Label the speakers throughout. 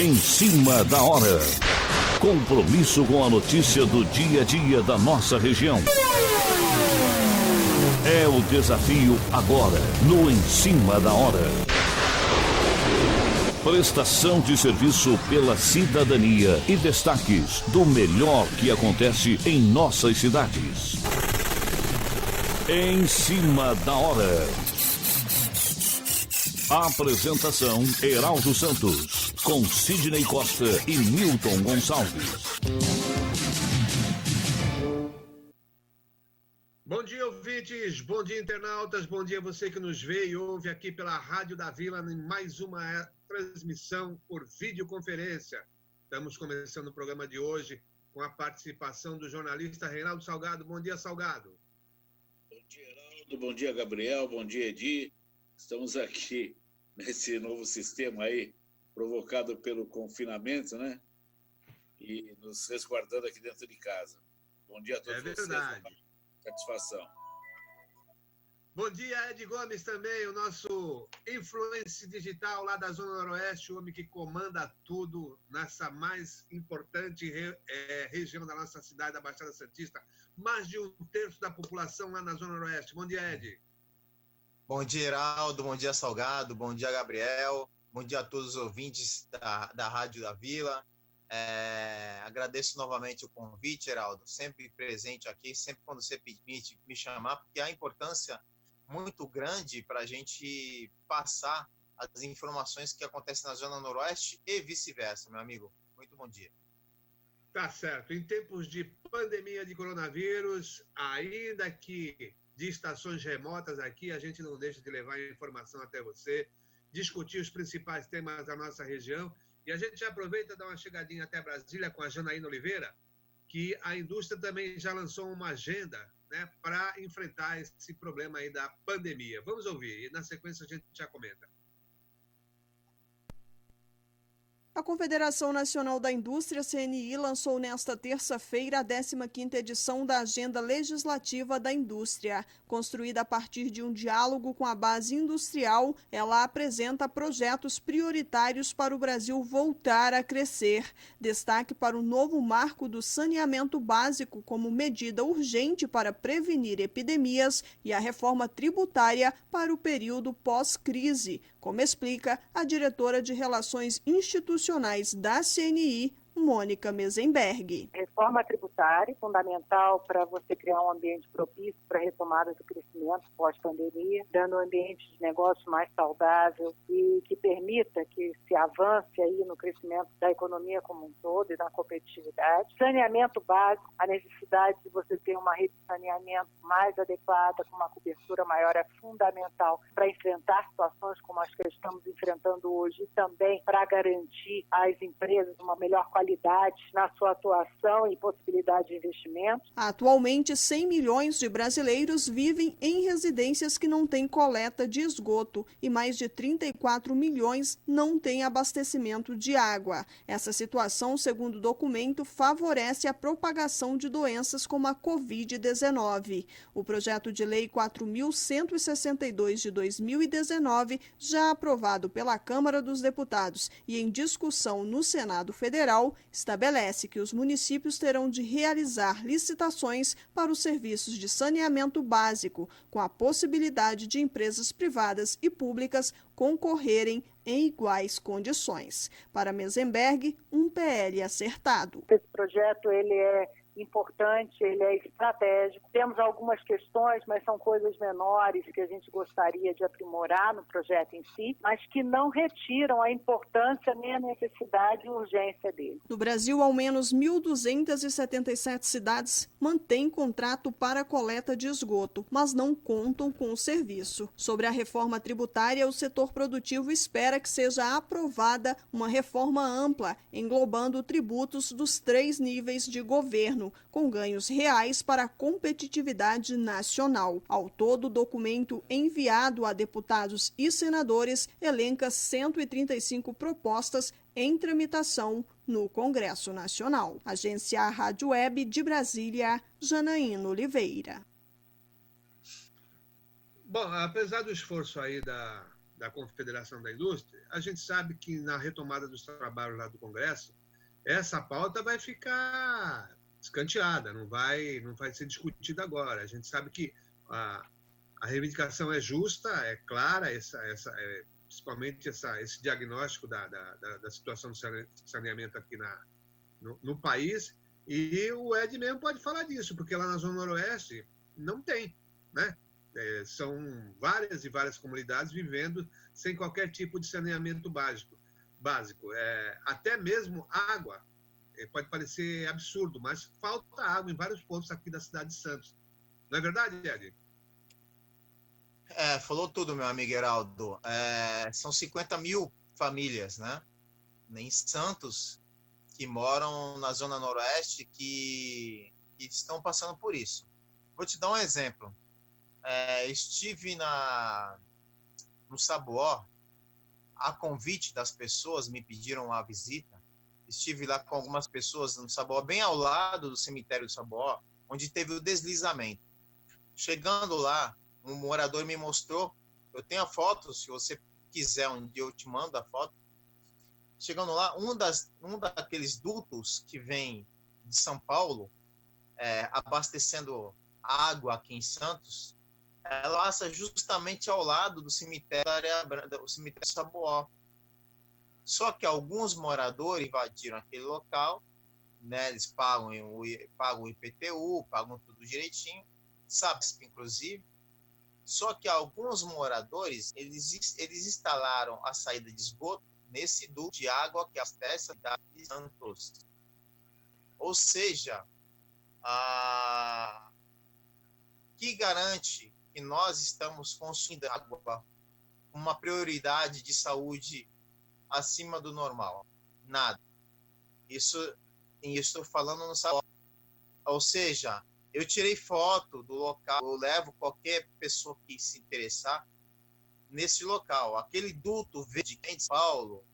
Speaker 1: Em cima da hora. Compromisso com a notícia do dia a dia da nossa região. É o desafio agora, no Em Cima da Hora. Prestação de serviço pela cidadania e destaques do melhor que acontece em nossas cidades. Em Cima da Hora. Apresentação: Heraldo Santos, com Sidney Costa e Milton Gonçalves.
Speaker 2: Bom dia, ouvintes, bom dia, internautas, bom dia você que nos vê e ouve aqui pela Rádio da Vila em mais uma transmissão por videoconferência. Estamos começando o programa de hoje com a participação do jornalista Reinaldo Salgado. Bom dia, Salgado.
Speaker 3: Bom dia, Heraldo, bom dia, Gabriel, bom dia, Edi. Estamos aqui nesse novo sistema aí, provocado pelo confinamento, né? E nos resguardando aqui dentro de casa. Bom dia a todos vocês. É verdade. Satisfação.
Speaker 2: Bom dia, Ed Gomes também, o nosso influencer digital lá da Zona Noroeste, o homem que comanda tudo nessa mais importante região da nossa cidade, da Baixada Santista. Mais de 1/3 da população lá na Zona Noroeste. Bom dia, Ed.
Speaker 4: Bom dia, Heraldo. Bom dia, Salgado. Bom dia, Gabriel. Bom dia a todos os ouvintes da Rádio da Vila. Agradeço novamente o convite, Heraldo. Sempre presente aqui, sempre quando você permite me chamar, porque há importância muito grande para a gente passar as informações que acontecem na Zona Noroeste e vice-versa, meu amigo. Muito bom dia.
Speaker 2: Tá certo. Em tempos de pandemia de coronavírus, ainda que de estações remotas aqui, a gente não deixa de levar a informação até você, discutir os principais temas da nossa região. E a gente já aproveita e dá uma chegadinha até Brasília com a Janaína Oliveira, que a indústria também já lançou uma agenda, né, para enfrentar esse problema aí da pandemia. Vamos ouvir e na sequência a gente já comenta.
Speaker 5: A Confederação Nacional da Indústria, CNI, lançou nesta terça-feira a 15ª edição da Agenda Legislativa da Indústria. Construída a partir de um diálogo com a base industrial, ela apresenta projetos prioritários para o Brasil voltar a crescer. Destaque para o novo marco do saneamento básico como medida urgente para prevenir epidemias e a reforma tributária para o período pós-crise, como explica a diretora de Relações Institucionais da CNI, Mônica Mezenberg.
Speaker 6: Reforma tributária, fundamental para você criar um ambiente propício para a retomada do crescimento pós-pandemia, dando um ambiente de negócio mais saudável e que permita que se avance aí no crescimento da economia como um todo e na competitividade. Saneamento básico, a necessidade de você ter uma rede de saneamento mais adequada, com uma cobertura maior, é fundamental para enfrentar situações como as que estamos enfrentando hoje e também para garantir às empresas uma melhor qualidade na sua atuação e possibilidade de investimento.
Speaker 5: Atualmente, 100 milhões de brasileiros vivem em residências que não têm coleta de esgoto e mais de 34 milhões não têm abastecimento de água. Essa situação, segundo o documento, favorece a propagação de doenças como a Covid-19. O projeto de lei 4.162 de 2019, já aprovado pela Câmara dos Deputados e em discussão no Senado Federal, estabelece que os municípios terão de realizar licitações para os serviços de saneamento básico, com a possibilidade de empresas privadas e públicas concorrerem em iguais condições. Para Mezenberg, um PL acertado.
Speaker 6: Esse projeto ele é importante, ele é estratégico. Temos algumas questões, mas são coisas menores que a gente gostaria de aprimorar no projeto em si, mas que não retiram a importância nem a necessidade e urgência dele.
Speaker 5: No Brasil, ao menos 1.277 cidades mantêm contrato para coleta de esgoto, mas não contam com o serviço. Sobre a reforma tributária, o setor produtivo espera que seja aprovada uma reforma ampla, englobando tributos dos 3 níveis de governo, com ganhos reais para a competitividade nacional. Ao todo, o documento enviado a deputados e senadores elenca 135 propostas em tramitação no Congresso Nacional. Agência Rádio Web de Brasília, Janaína Oliveira.
Speaker 2: Bom, apesar do esforço aí da da Confederação da Indústria, a gente sabe que na retomada dos trabalhos lá do Congresso, essa pauta vai ficar escanteada, não vai ser discutida agora. A gente sabe que a reivindicação é justa, é clara, principalmente esse diagnóstico da situação do saneamento aqui no país, e o Ed mesmo pode falar disso, porque lá na Zona Noroeste não tem, né? São várias e várias comunidades vivendo sem qualquer tipo de saneamento básico. Até mesmo água, pode parecer absurdo, mas falta água em vários pontos aqui da cidade de Santos. Não é verdade, Ed?
Speaker 4: Falou tudo, meu amigo Heraldo. São 50 mil famílias, né? Em Santos, que moram na Zona Noroeste, que estão passando por isso. Vou te dar um exemplo. Estive no Saboó, a convite das pessoas, me pediram uma visita. Estive lá com algumas pessoas no Saboó, bem ao lado do cemitério do Saboó, onde teve o deslizamento. Chegando lá, um morador me mostrou, eu tenho a foto, se você quiser, um dia eu te mando a foto. Chegando lá, um daqueles dutos que vem de São Paulo, abastecendo água aqui em Santos, ela passa justamente ao lado do cemitério da Areia Branca, o cemitério Saboó. Só que alguns moradores invadiram aquele local, né? Eles pagam o IPTU, pagam tudo direitinho, sabe, inclusive. Só que alguns moradores, eles instalaram a saída de esgoto nesse duto de água que abastece a cidade de Santos. Ou seja, que garante que nós estamos consumindo água com uma prioridade de saúde acima do normal? Nada. Isso estou falando no Saboó. Ou seja, eu tirei foto do local, eu levo qualquer pessoa que se interessar nesse local. Aquele duto verde em São Paulo,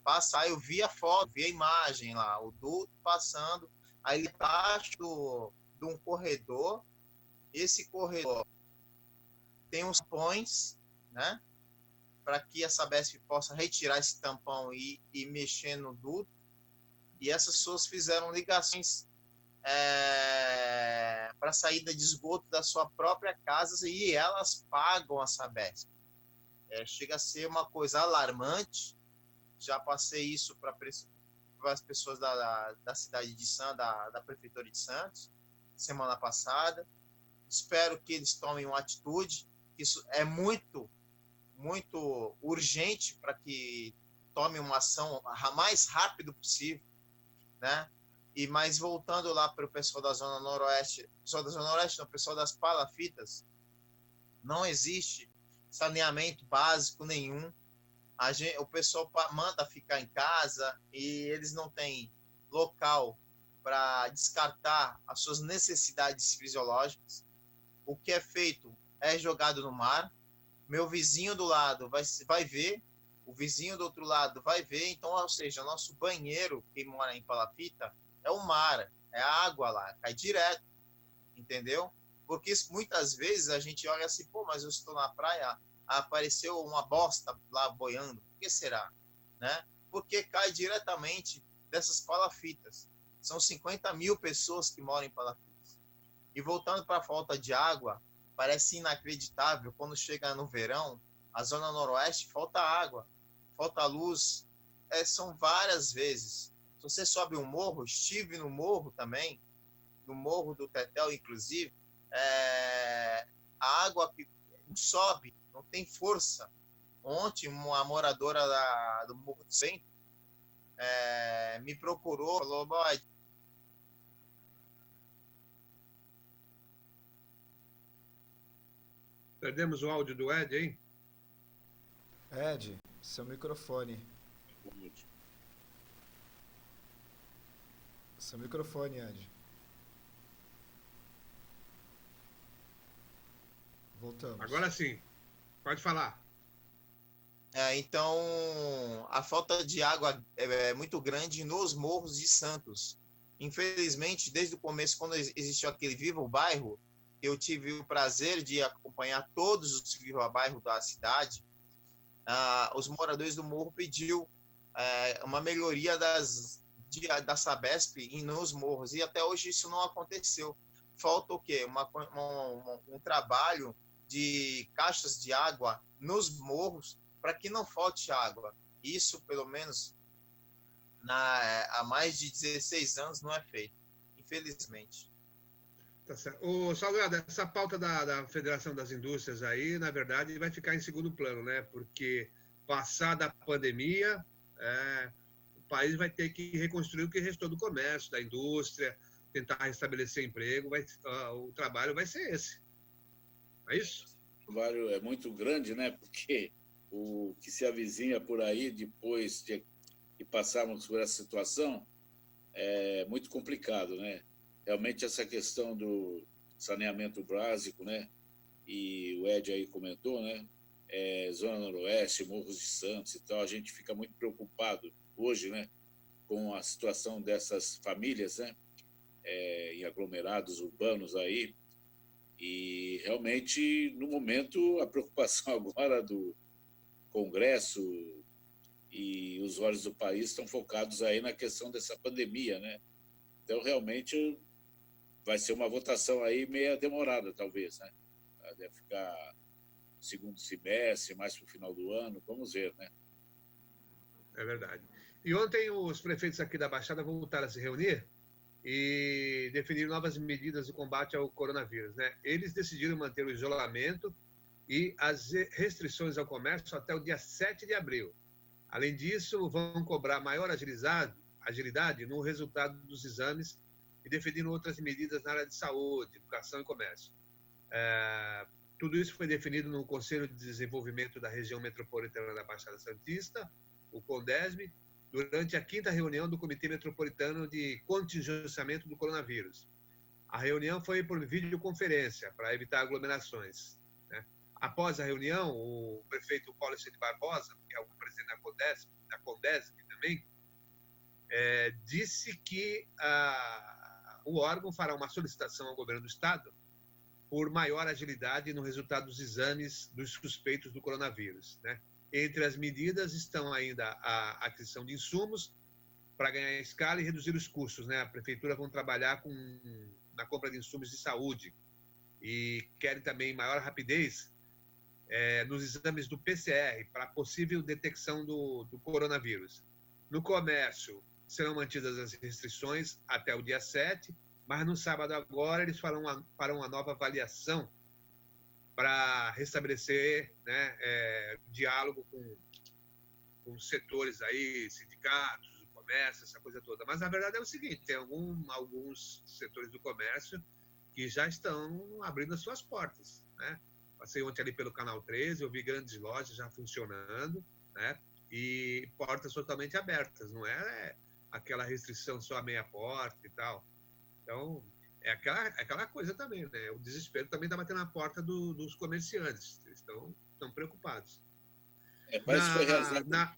Speaker 4: passar, eu vi a foto, vi a imagem lá, o duto passando, aí embaixo de um corredor, esse corredor tem uns tampões, né, para que a Sabesp possa retirar esse tampão e mexer no duto, e essas pessoas fizeram ligações para saída de esgoto da sua própria casa e elas pagam a Sabesp. Chega a ser uma coisa alarmante. Já passei isso para as pessoas da cidade de Santos, da prefeitura de Santos, semana passada. Espero que eles tomem uma atitude. Isso é muito, muito urgente para que tome uma ação mais rápido possível, né? Mas voltando lá para o pessoal da Zona Noroeste, o pessoal das palafitas, não existe saneamento básico nenhum. O pessoal manda ficar em casa e eles não têm local para descartar as suas necessidades fisiológicas. O que é feito é jogado no mar. Meu vizinho do lado vai ver, o vizinho do outro lado vai ver. Então, ou seja, nosso banheiro, quem mora em palafita, é o mar, é a água lá, cai direto, entendeu? Porque muitas vezes a gente olha assim, pô, mas eu estou na praia, apareceu uma bosta lá boiando, por que será? Né? Porque cai diretamente dessas palafitas. São 50 mil pessoas que moram em palafitas. E voltando para a falta de água, parece inacreditável, quando chega no verão, a Zona Noroeste falta água, falta luz, são várias vezes. Se você sobe um morro, estive no morro também, no Morro do Tetel, inclusive, a água que sobe, não tem força. Ontem, uma moradora do Morro do Centro me procurou, falou,
Speaker 2: Perdemos o áudio do Ed, hein?
Speaker 7: Ed, seu microfone. Seu microfone, Ed. Voltamos.
Speaker 2: Agora sim. Pode falar.
Speaker 4: Então, a falta de água é muito grande nos morros de Santos. Infelizmente, desde o começo, quando existiu aquele Viva o Bairro, eu tive o prazer de acompanhar todos os Viva o Bairro da cidade. os moradores do morro pediu uma melhoria da Sabesp nos morros, e até hoje isso não aconteceu. Falta o quê? Um trabalho de caixas de água nos morros para que não falte água. Isso, pelo menos, há mais de 16 anos não é feito, infelizmente.
Speaker 2: Tá certo. Ô, Salgado, essa pauta da Federação das Indústrias aí, na verdade, vai ficar em segundo plano, né? Porque passada a pandemia, o país vai ter que reconstruir o que restou do comércio, da indústria, tentar restabelecer emprego, o trabalho vai ser esse. É isso?
Speaker 3: O trabalho é muito grande, né? Porque o que se avizinha por aí, depois de passarmos por essa situação, é muito complicado, né? Realmente essa questão do saneamento básico, né? E o Ed aí comentou, né? Zona Noroeste, Morros de Santos e tal, a gente fica muito preocupado hoje, né? Com a situação dessas famílias, né? Em aglomerados urbanos aí. E realmente, no momento, a preocupação agora do Congresso e os olhos do país estão focados aí na questão dessa pandemia, né? Então, realmente, vai ser uma votação aí meia demorada, talvez, né? Deve ficar segundo semestre, mais para o final do ano, vamos ver, né?
Speaker 2: É verdade. E ontem os prefeitos aqui da Baixada voltaram a se reunir e definir novas medidas de combate ao coronavírus, né? Eles decidiram manter o isolamento e as restrições ao comércio até o dia 7 de abril. Além disso, vão cobrar maior agilidade no resultado dos exames e definir outras medidas na área de saúde, educação e comércio. Tudo isso foi definido no Conselho de Desenvolvimento da Região Metropolitana da Baixada Santista, o CONDESB, durante a 5ª reunião do Comitê Metropolitano de Contingenciamento do Coronavírus. A reunião foi por videoconferência, para evitar aglomerações, né? Após a reunião, o prefeito Paulo de Barbosa, que é o presidente da CONDESB também, disse que o órgão fará uma solicitação ao governo do Estado por maior agilidade no resultado dos exames dos suspeitos do coronavírus, né? Entre as medidas estão ainda a aquisição de insumos para ganhar escala e reduzir os custos, né? A prefeitura vão trabalhar na compra de insumos de saúde e querem também maior rapidez nos exames do PCR para possível detecção do coronavírus. No comércio, serão mantidas as restrições até o dia 7, mas no sábado agora eles farão uma nova avaliação para restabelecer, né, diálogo com setores aí, sindicatos, do comércio, essa coisa toda. Mas a verdade é o seguinte, tem alguns setores do comércio que já estão abrindo as suas portas, né? Passei ontem ali pelo Canal 13, eu vi grandes lojas já funcionando, né? E portas totalmente abertas, não é aquela restrição só a meia porta e tal. Então, é aquela coisa também, né? O desespero também está batendo na porta dos comerciantes. Eles estão preocupados.
Speaker 3: Parece que foi realizado.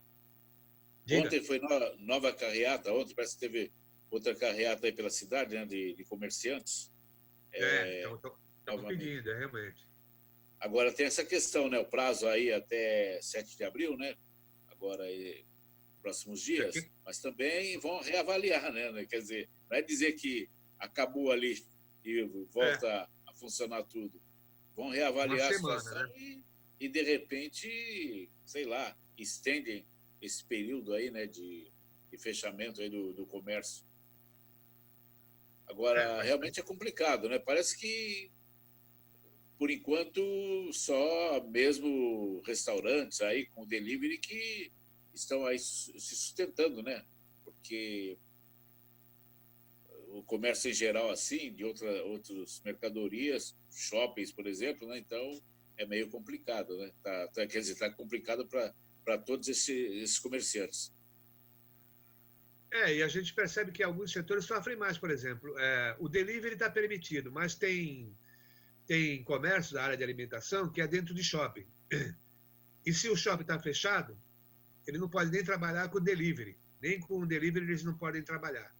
Speaker 2: Diga.
Speaker 3: Ontem foi nova carreata, ontem parece que teve outra carreata aí pela cidade, né? De comerciantes.
Speaker 2: Estamos pedindo, realmente.
Speaker 3: Agora tem essa questão, né? O prazo aí até 7 de abril, né? Agora, próximos dias, mas também vão reavaliar, né? Quer dizer, não é dizer que acabou ali e volta a funcionar tudo. Vão reavaliar a situação, né? E, de repente, sei lá, estendem esse período aí, né, de fechamento aí do comércio. Agora, realmente é complicado, né? Parece que, por enquanto, só mesmo restaurantes aí com delivery que estão aí se sustentando, né? Porque o comércio em geral, assim, de outras mercadorias, shoppings, por exemplo, né? Então, é meio complicado, né? Quer dizer, está complicado para todos esses comerciantes.
Speaker 2: E a gente percebe que alguns setores sofrem mais, por exemplo. O delivery está permitido, mas tem comércio da área de alimentação que é dentro de shopping. E se o shopping está fechado, ele não pode nem trabalhar com delivery. Nem com o delivery eles não podem trabalhar.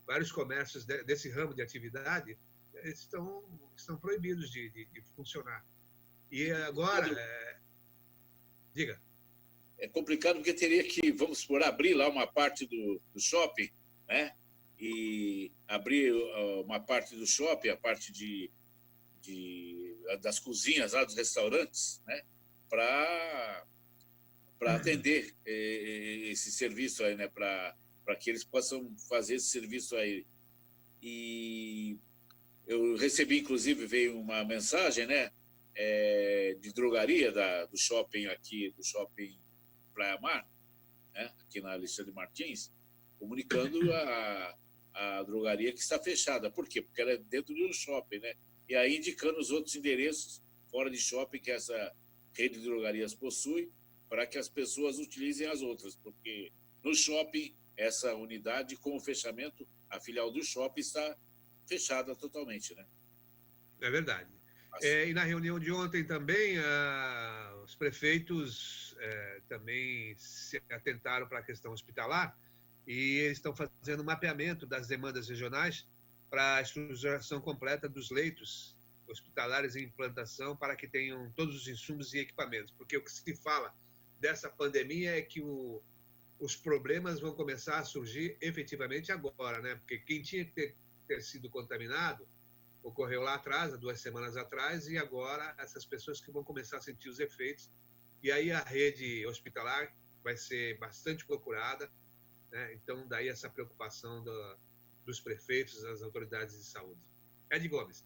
Speaker 2: Vários comércios desse ramo de atividade estão proibidos de funcionar. E agora, diga.
Speaker 3: É complicado porque teria que, vamos supor, abrir lá uma parte do shopping, né? E abrir uma parte do shopping, a parte das cozinhas lá dos restaurantes, né? Para atender esse serviço aí, né? Para que eles possam fazer esse serviço aí. E eu recebi, inclusive, veio uma mensagem, né? De drogaria do shopping aqui, do shopping Praia Mar, né? Aqui na Alexandre Martins, comunicando a drogaria que está fechada. Por quê? Porque ela é dentro de um shopping, né? E aí indicando os outros endereços fora de shopping que essa rede de drogarias possui, para que as pessoas utilizem as outras, porque no shopping, essa unidade, com o fechamento, a filial do shopping está fechada totalmente, né?
Speaker 2: É verdade. E na reunião de ontem também, os prefeitos também se atentaram para a questão hospitalar e eles estão fazendo um mapeamento das demandas regionais para a estruturação completa dos leitos hospitalares em implantação para que tenham todos os insumos e equipamentos. Porque o que se fala dessa pandemia é que os problemas vão começar a surgir efetivamente agora, né? Porque quem tinha que ter sido contaminado ocorreu lá atrás, há 2 semanas atrás, e agora essas pessoas que vão começar a sentir os efeitos. E aí a rede hospitalar vai ser bastante procurada, né? Então, daí essa preocupação dos prefeitos, das autoridades de saúde. Ed Gomes.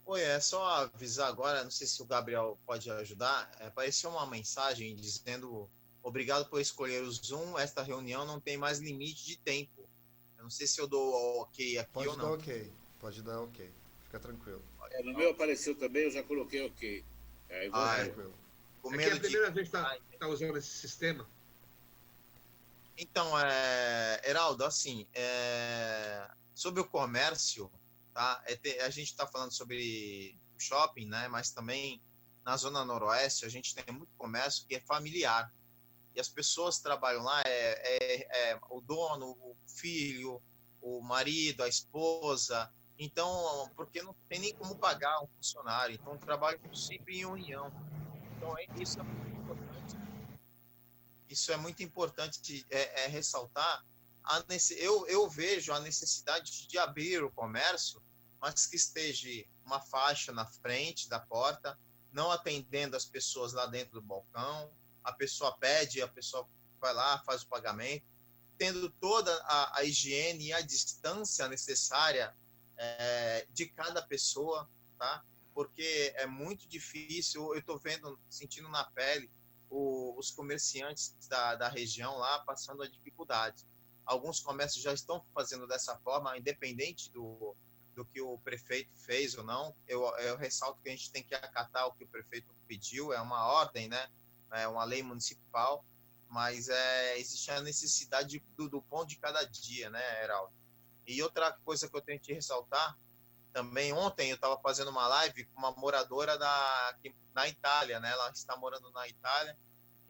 Speaker 4: Oi, é só avisar agora, não sei se o Gabriel pode ajudar, apareceu uma mensagem dizendo: obrigado por escolher o Zoom, esta reunião não tem mais limite de tempo. Eu não sei se eu dou ok aqui ou não.
Speaker 7: Pode dar ok, fica tranquilo.
Speaker 3: No meu apareceu também, eu já coloquei ok.
Speaker 7: Tranquilo.
Speaker 2: Aqui é a primeira vez que está usando esse sistema.
Speaker 4: Então, Heraldo, assim, sobre o comércio, tá? A gente está falando sobre o shopping, né? Mas também na Zona Noroeste a gente tem muito comércio que é familiar. E as pessoas trabalham lá, o dono, o filho, o marido, a esposa. Então, porque não tem nem como pagar um funcionário. Então, trabalham sempre em união. Então, isso é muito importante. Isso é muito importante ressaltar. Eu vejo a necessidade de abrir o comércio, mas que esteja uma faixa na frente da porta, não atendendo as pessoas lá dentro do balcão. A pessoa pede, a pessoa vai lá, faz o pagamento, tendo toda a higiene e a distância necessária de cada pessoa, tá? Porque é muito difícil, eu estou sentindo na pele os comerciantes da região lá passando a dificuldade. Alguns comércios já estão fazendo dessa forma, independente do que o prefeito fez ou não. Eu ressalto que a gente tem que acatar o que o prefeito pediu, é uma ordem, né? É uma lei municipal, mas existe a necessidade do pão de cada dia, né, Heraldo? E outra coisa que eu tenho que ressaltar, também ontem eu estava fazendo uma live com uma moradora na Itália, né? Ela está morando na Itália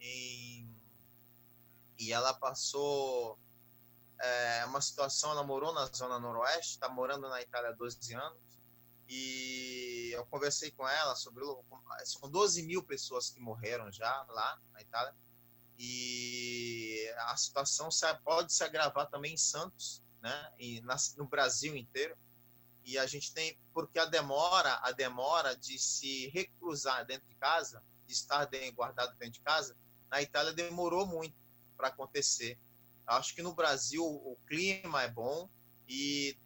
Speaker 4: e ela passou uma situação, ela morou na Zona Noroeste, está morando na Itália há 12 anos, e eu conversei com ela sobre são 12 mil pessoas que morreram já lá na Itália, e a situação pode se agravar também em Santos, né? E no Brasil inteiro. E a gente tem, porque a demora de se reclusar dentro de casa, de estar guardado dentro de casa, na Itália demorou muito para acontecer. Acho que no Brasil o clima é bom e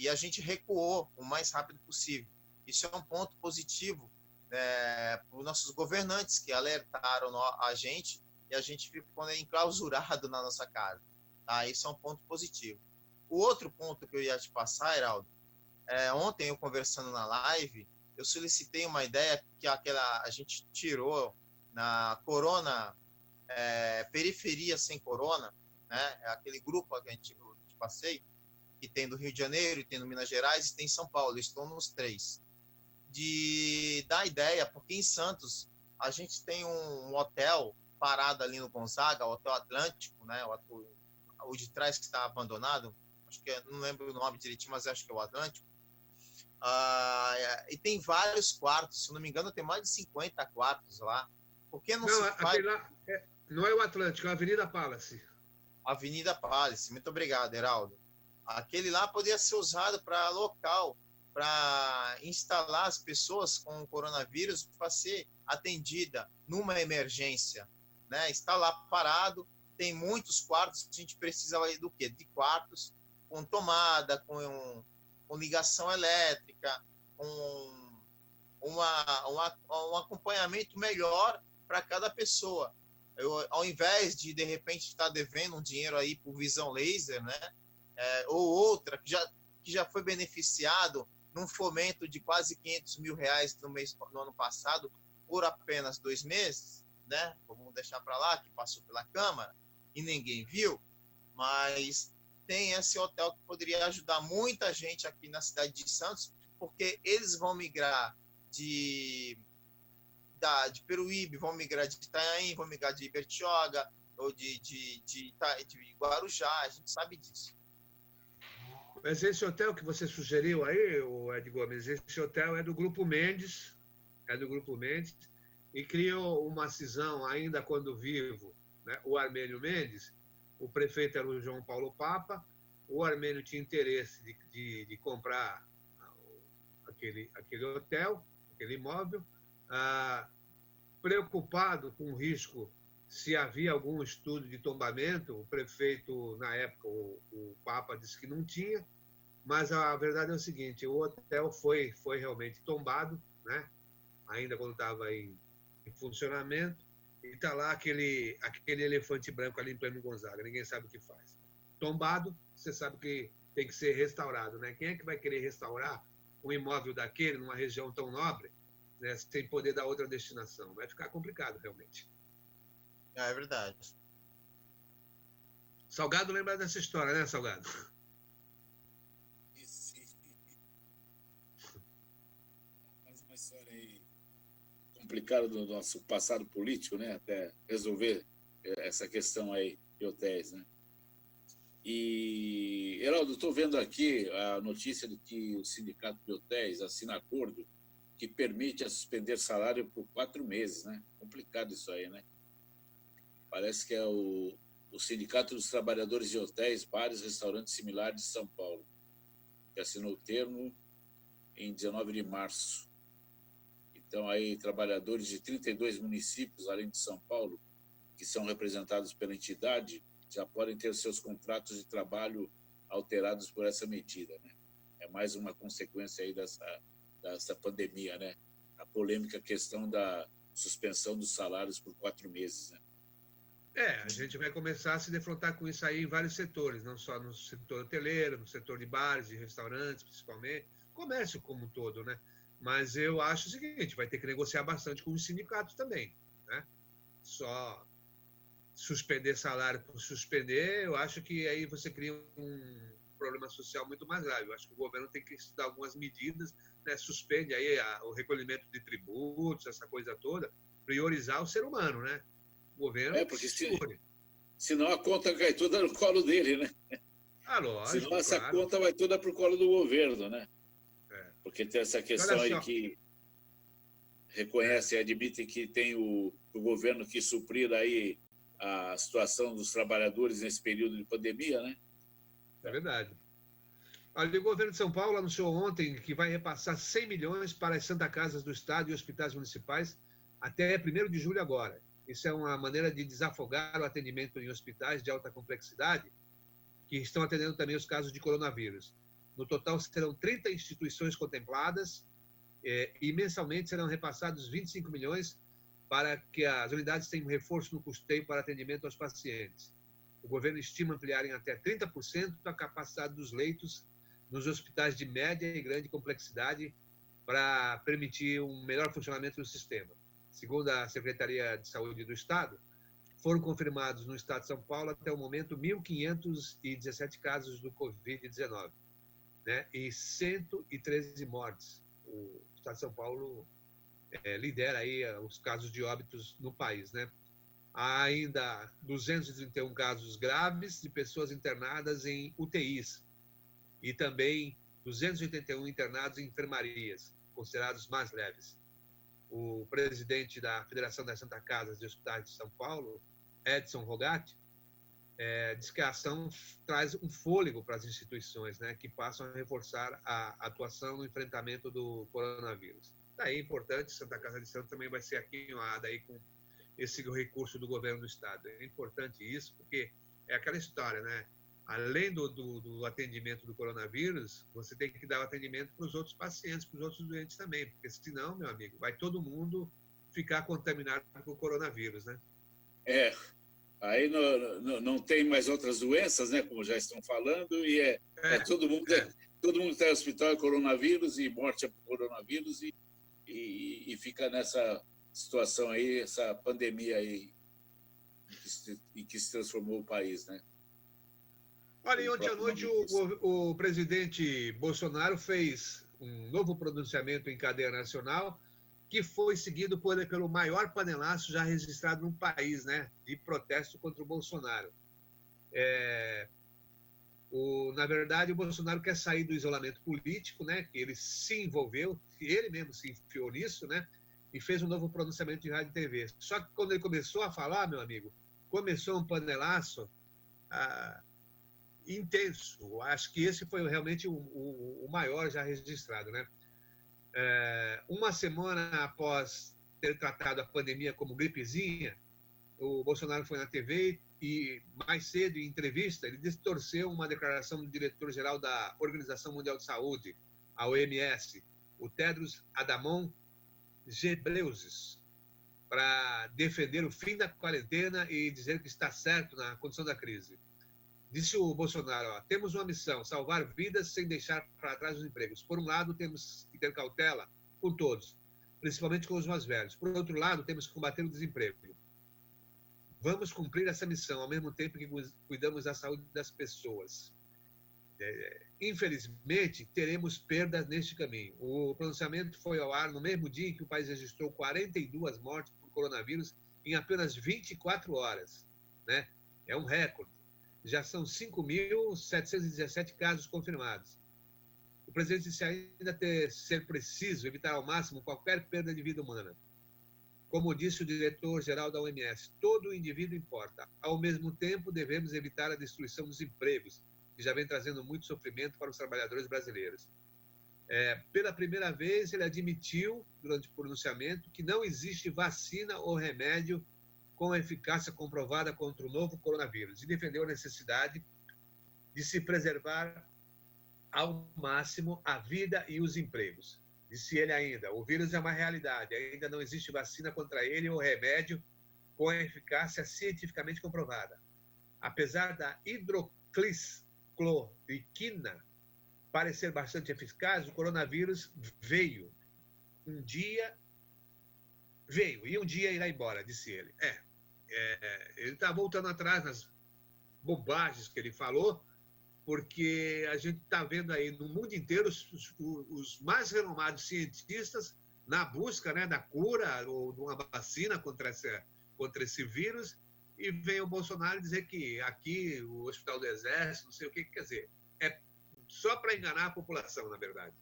Speaker 4: a gente recuou o mais rápido possível. Isso é um ponto positivo para os nossos governantes, que alertaram a gente e a gente ficou enclausurado na nossa casa. Tá? Isso é um ponto positivo. O outro ponto que eu ia te passar, Heraldo, ontem eu conversando na live, eu solicitei uma ideia que a gente tirou na Corona, Periferia Sem Corona, né? Aquele grupo que eu te passei, que tem do Rio de Janeiro, tem no Minas Gerais e tem em São Paulo, estou nos 3. De dar ideia, porque em Santos a gente tem um hotel parado ali no Gonzaga, o Hotel Atlântico, né? O de trás que está abandonado, acho que não lembro o nome direitinho, mas acho que é o Atlântico. E tem vários quartos, se não me engano, tem mais de 50 quartos lá. Por que não,
Speaker 2: Não,
Speaker 4: se faz...
Speaker 2: lá não é o Atlântico, é a Avenida Palace.
Speaker 4: Avenida Palace, muito obrigado, Heraldo. Aquele lá poderia ser usado para local, para instalar as pessoas com coronavírus para ser atendida numa emergência, né? Está lá parado, tem muitos quartos, a gente precisa do quê? De quartos com tomada, com ligação elétrica, com um acompanhamento melhor para cada pessoa. Ao invés de repente, estar devendo um dinheiro aí por visão laser, né? Ou outra, que já foi beneficiado num fomento de quase R$500 mil no ano passado, por apenas 2 meses, né? Vamos deixar para lá, que passou pela Câmara, e ninguém viu, mas tem esse hotel que poderia ajudar muita gente aqui na cidade de Santos, porque eles vão migrar de Peruíbe, vão migrar de Itanhaém, vão migrar de Bertioga, ou de Guarujá, a gente sabe disso.
Speaker 2: Mas esse hotel que você sugeriu aí, o Ed Gomes, esse hotel é do Grupo Mendes, e criou uma cisão ainda quando vivo, né? O Armênio Mendes, o prefeito era o João Paulo Papa, o Armênio tinha interesse de comprar aquele hotel, aquele imóvel, preocupado com o risco, se havia algum estudo de tombamento. O prefeito, na época, o Papa, disse que não tinha, mas a verdade é o seguinte: o hotel foi realmente tombado, né? Ainda quando estava em funcionamento, e está lá aquele elefante branco ali em pleno Gonzaga, ninguém sabe o que faz. Tombado, você sabe que tem que ser restaurado, né? Quem é que vai querer restaurar um imóvel daquele numa região tão nobre, né, sem poder dar outra destinação? Vai ficar complicado, realmente.
Speaker 4: É verdade.
Speaker 2: Salgado lembra dessa história, né, Salgado?
Speaker 3: Sim. Mais uma história aí complicada do nosso passado político, né? Até resolver essa questão aí de hotéis, né? E, Heraldo, estou vendo aqui a notícia de que o Sindicato de Hotéis assina acordo que permite a suspender salário por 4 meses, né? Complicado isso aí, né? Parece que é o Sindicato dos Trabalhadores de Hotéis, Bares e Restaurantes Similares de São Paulo, que assinou o termo em 19 de março. Então, aí, trabalhadores de 32 municípios, além de São Paulo, que são representados pela entidade, já podem ter seus contratos de trabalho alterados por essa medida, né? É mais uma consequência aí dessa pandemia, né? A polêmica questão da suspensão dos salários por 4 meses, né?
Speaker 2: A gente vai começar a se defrontar com isso aí em vários setores, não só no setor hoteleiro, no setor de bares e restaurantes, principalmente, comércio como um todo, né? Mas eu acho o seguinte: vai ter que negociar bastante com os sindicatos também, né? Só suspender salário por suspender, eu acho que aí você cria um problema social muito mais grave. Eu acho que o governo tem que estudar algumas medidas, né? Suspende aí o recolhimento de tributos, essa coisa toda, priorizar o ser humano, né? O governo
Speaker 3: Porque senão a conta cai toda no colo dele, né?
Speaker 2: Lógico,
Speaker 3: senão essa
Speaker 2: claro.
Speaker 3: conta vai toda para o colo do governo, né? Porque tem essa questão aí que reconhece e admite que tem o governo que suprir aí a situação dos trabalhadores nesse período de pandemia, né?
Speaker 2: É verdade. Olha, o governo de São Paulo anunciou ontem que vai repassar 100 milhões para as Santa Casas do Estado e hospitais municipais até 1º de julho agora. Isso é uma maneira de desafogar o atendimento em hospitais de alta complexidade, que estão atendendo também os casos de coronavírus. No total, serão 30 instituições contempladas e mensalmente serão repassados 25 milhões para que as unidades tenham reforço no custeio para atendimento aos pacientes. O governo estima ampliar em até 30% a capacidade dos leitos nos hospitais de média e grande complexidade para permitir um melhor funcionamento do sistema. Segundo a Secretaria de Saúde do Estado, foram confirmados no Estado de São Paulo, até o momento, 1.517 casos do Covid-19, né? E 113 mortes. O Estado de São Paulo lidera aí os casos de óbitos no país, né? Há ainda 231 casos graves de pessoas internadas em UTIs e também 281 internados em enfermarias, considerados mais leves. O presidente da Federação das Santas Casas de Hospitais de São Paulo, Edson Rogatti, diz que a ação traz um fôlego para as instituições, né, que passam a reforçar a atuação no enfrentamento do coronavírus. Daí é importante, Santa Casa de Santos também vai ser aquinhoada aí com esse recurso do governo do estado. É importante isso, porque é aquela história, né? Além do atendimento do coronavírus, você tem que dar o atendimento para os outros pacientes, para os outros doentes também, porque senão, meu amigo, vai todo mundo ficar contaminado com o coronavírus, né?
Speaker 3: Aí não tem mais outras doenças, né? Como já estão falando, e todo mundo está no hospital é coronavírus e morte é coronavírus e fica nessa situação aí, essa pandemia aí em que se transformou o país, né?
Speaker 2: Olha, e ontem à noite o presidente Bolsonaro fez um novo pronunciamento em cadeia nacional que foi seguido pelo maior panelaço já registrado no país, né, de protesto contra o Bolsonaro. Na verdade, o Bolsonaro quer sair do isolamento político, né, que ele se envolveu, ele mesmo se enfiou nisso, né, e fez um novo pronunciamento de rádio e TV. Só que quando ele começou a falar, meu amigo, começou um panelaço intenso. Acho que esse foi realmente o maior já registrado, né? Uma semana após ter tratado a pandemia como gripezinha, o Bolsonaro foi na TV e, mais cedo, em entrevista, ele distorceu uma declaração do diretor-geral da Organização Mundial de Saúde, a OMS, o Tedros Adhanom Ghebreyesus, para defender o fim da quarentena e dizer que está certo na condição da crise. Disse o Bolsonaro, temos uma missão, salvar vidas sem deixar para trás os empregos. Por um lado, temos que ter cautela com todos, principalmente com os mais velhos. Por outro lado, temos que combater o desemprego. Vamos cumprir essa missão, ao mesmo tempo que cuidamos da saúde das pessoas. Infelizmente, teremos perdas neste caminho. O pronunciamento foi ao ar no mesmo dia em que o país registrou 42 mortes por coronavírus em apenas 24 horas. Né? É um recorde. Já são 5.717 casos confirmados. O presidente disse ainda ser preciso evitar ao máximo qualquer perda de vida humana. Como disse o diretor-geral da OMS, todo indivíduo importa. Ao mesmo tempo, devemos evitar a destruição dos empregos, que já vem trazendo muito sofrimento para os trabalhadores brasileiros. Pela primeira vez, ele admitiu, durante o pronunciamento, que não existe vacina ou remédio com eficácia comprovada contra o novo coronavírus e defendeu a necessidade de se preservar ao máximo a vida e os empregos. Disse ele ainda, o vírus é uma realidade, ainda não existe vacina contra ele ou remédio com eficácia cientificamente comprovada. Apesar da hidroxicloroquina parecer bastante eficaz, o coronavírus veio e um dia irá embora, disse ele. Ele está voltando atrás nas bobagens que ele falou, porque a gente está vendo aí no mundo inteiro os mais renomados cientistas na busca, né, da cura ou de uma vacina contra esse vírus, e vem o Bolsonaro dizer que aqui o Hospital do Exército, não sei o que, quer dizer, é só para enganar a população, na verdade.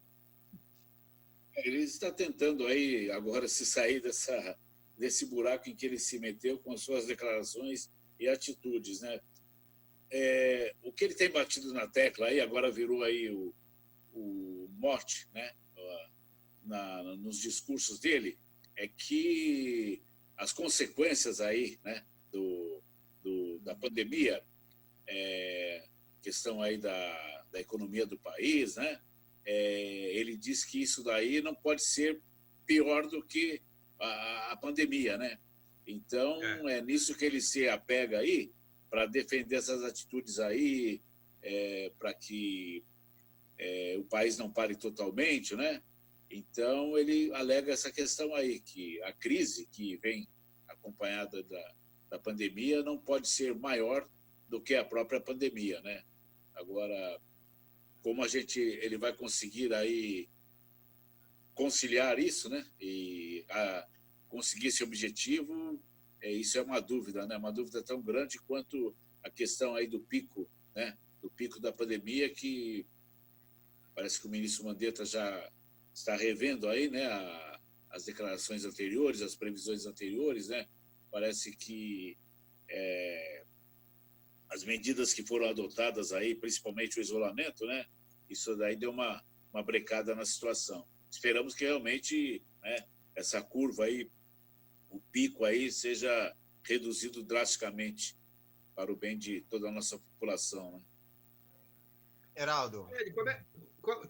Speaker 3: Ele está tentando aí agora se sair desse buraco em que ele se meteu com as suas declarações e atitudes, né? O que ele tem batido na tecla aí, agora virou aí o mote, né? Nos discursos dele, é que as consequências aí, né, da pandemia, questão aí da economia do país, né? Ele diz que isso daí não pode ser pior do que a pandemia, né? Então, é nisso que ele se apega aí, para defender essas atitudes aí, para que o país não pare totalmente, né? Então, ele alega essa questão aí, que a crise que vem acompanhada da pandemia não pode ser maior do que a própria pandemia, né? Agora, como ele vai conseguir aí conciliar isso, né? E conseguir esse objetivo, isso é uma dúvida, né? Uma dúvida tão grande quanto a questão aí do pico, né? Do pico da pandemia, que Parece que o ministro Mandetta já está revendo aí, né, as declarações anteriores, as previsões anteriores, né? Parece que as medidas que foram adotadas aí, principalmente o isolamento, né? Isso daí deu uma brecada na situação. Esperamos que realmente, né, essa curva aí, o pico aí, seja reduzido drasticamente para o bem de toda a nossa população, né?
Speaker 4: Heraldo.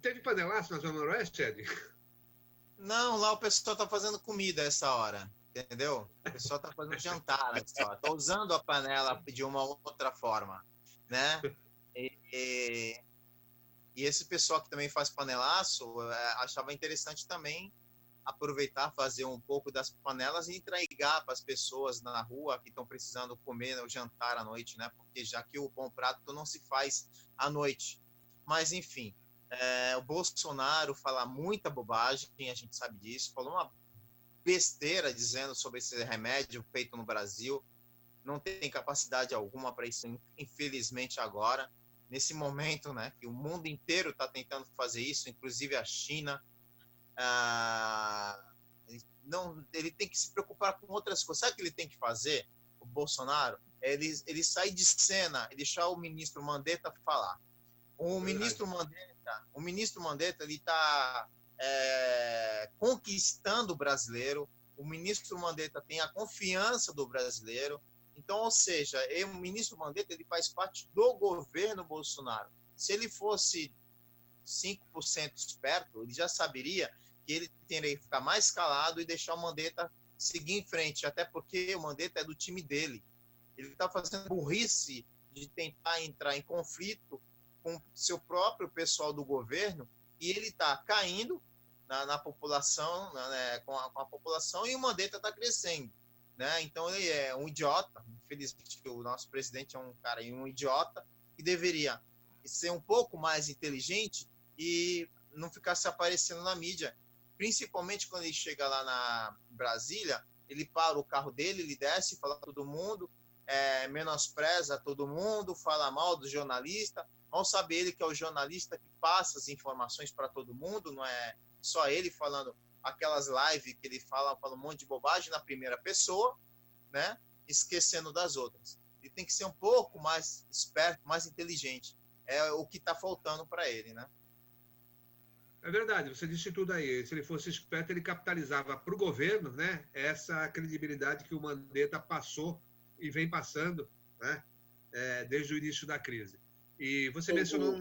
Speaker 2: Teve panelaço na Zona Oeste, Ed?
Speaker 4: Não, lá o pessoal tá fazendo comida essa hora, entendeu? O pessoal tá fazendo jantar nessa hora. Tá usando a panela de uma outra forma, né? E esse pessoal que também faz panelaço, achava interessante também aproveitar, fazer um pouco das panelas e entregar para as pessoas na rua que estão precisando comer o jantar à noite, né? Porque já que o bom prato não se faz à noite. Mas, enfim, o Bolsonaro fala muita bobagem, a gente sabe disso, falou uma besteira dizendo sobre esse remédio feito no Brasil, não tem capacidade alguma para isso, infelizmente, agora, nesse momento, né, que o mundo inteiro está tentando fazer isso, inclusive a China. Ele tem que se preocupar com outras coisas. Sabe o que ele tem que fazer, o Bolsonaro? Ele sair de cena e deixar o ministro Mandetta falar. O ministro Mandetta ele está conquistando o brasileiro. O ministro Mandetta tem a confiança do brasileiro. Então, ou seja, o ministro Mandetta ele faz parte do governo Bolsonaro. Se ele fosse 5% esperto, ele já saberia que ele teria que ficar mais calado e deixar o Mandetta seguir em frente, até porque o Mandetta é do time dele. Ele está fazendo burrice de tentar entrar em conflito com seu próprio pessoal do governo e ele está caindo na população, né, com a população, e o Mandetta está crescendo, né? Então ele é um idiota. Infelizmente o nosso presidente é um cara, um idiota, que deveria ser um pouco mais inteligente e não ficar se aparecendo na mídia, principalmente quando ele chega lá na Brasília. Ele para o carro dele, ele desce, fala para todo mundo, menospreza todo mundo, fala mal do jornalista. Mal sabe ele que é o jornalista que passa as informações para todo mundo, não é só ele falando aquelas lives que ele fala um monte de bobagem na primeira pessoa, né? Esquecendo das outras. Ele tem que ser um pouco mais esperto, mais inteligente. É o que está faltando para ele, né?
Speaker 2: É verdade, você disse tudo aí. Se ele fosse esperto, ele capitalizava para o governo, né, essa credibilidade que o Mandetta passou e vem passando, né, desde o início da crise. E você mencionou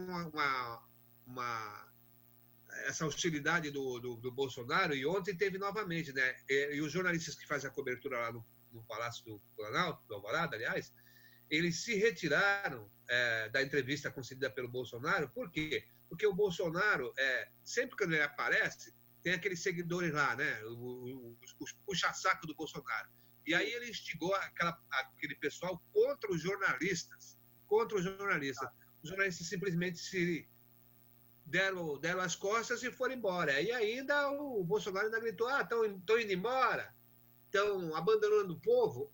Speaker 2: essa hostilidade do Bolsonaro, e ontem teve novamente, né? E os jornalistas que fazem a cobertura lá no Palácio do Planalto, do Alvorada, aliás, eles se retiraram da entrevista concedida pelo Bolsonaro. Por quê? Porque o Bolsonaro, sempre que ele aparece, tem aqueles seguidores lá, né? Os puxa-saco do Bolsonaro. E aí ele instigou aquele pessoal contra os jornalistas. Os jornalistas simplesmente se deram as costas e foram embora. E ainda o Bolsonaro ainda gritou: estão indo embora, estão abandonando o povo.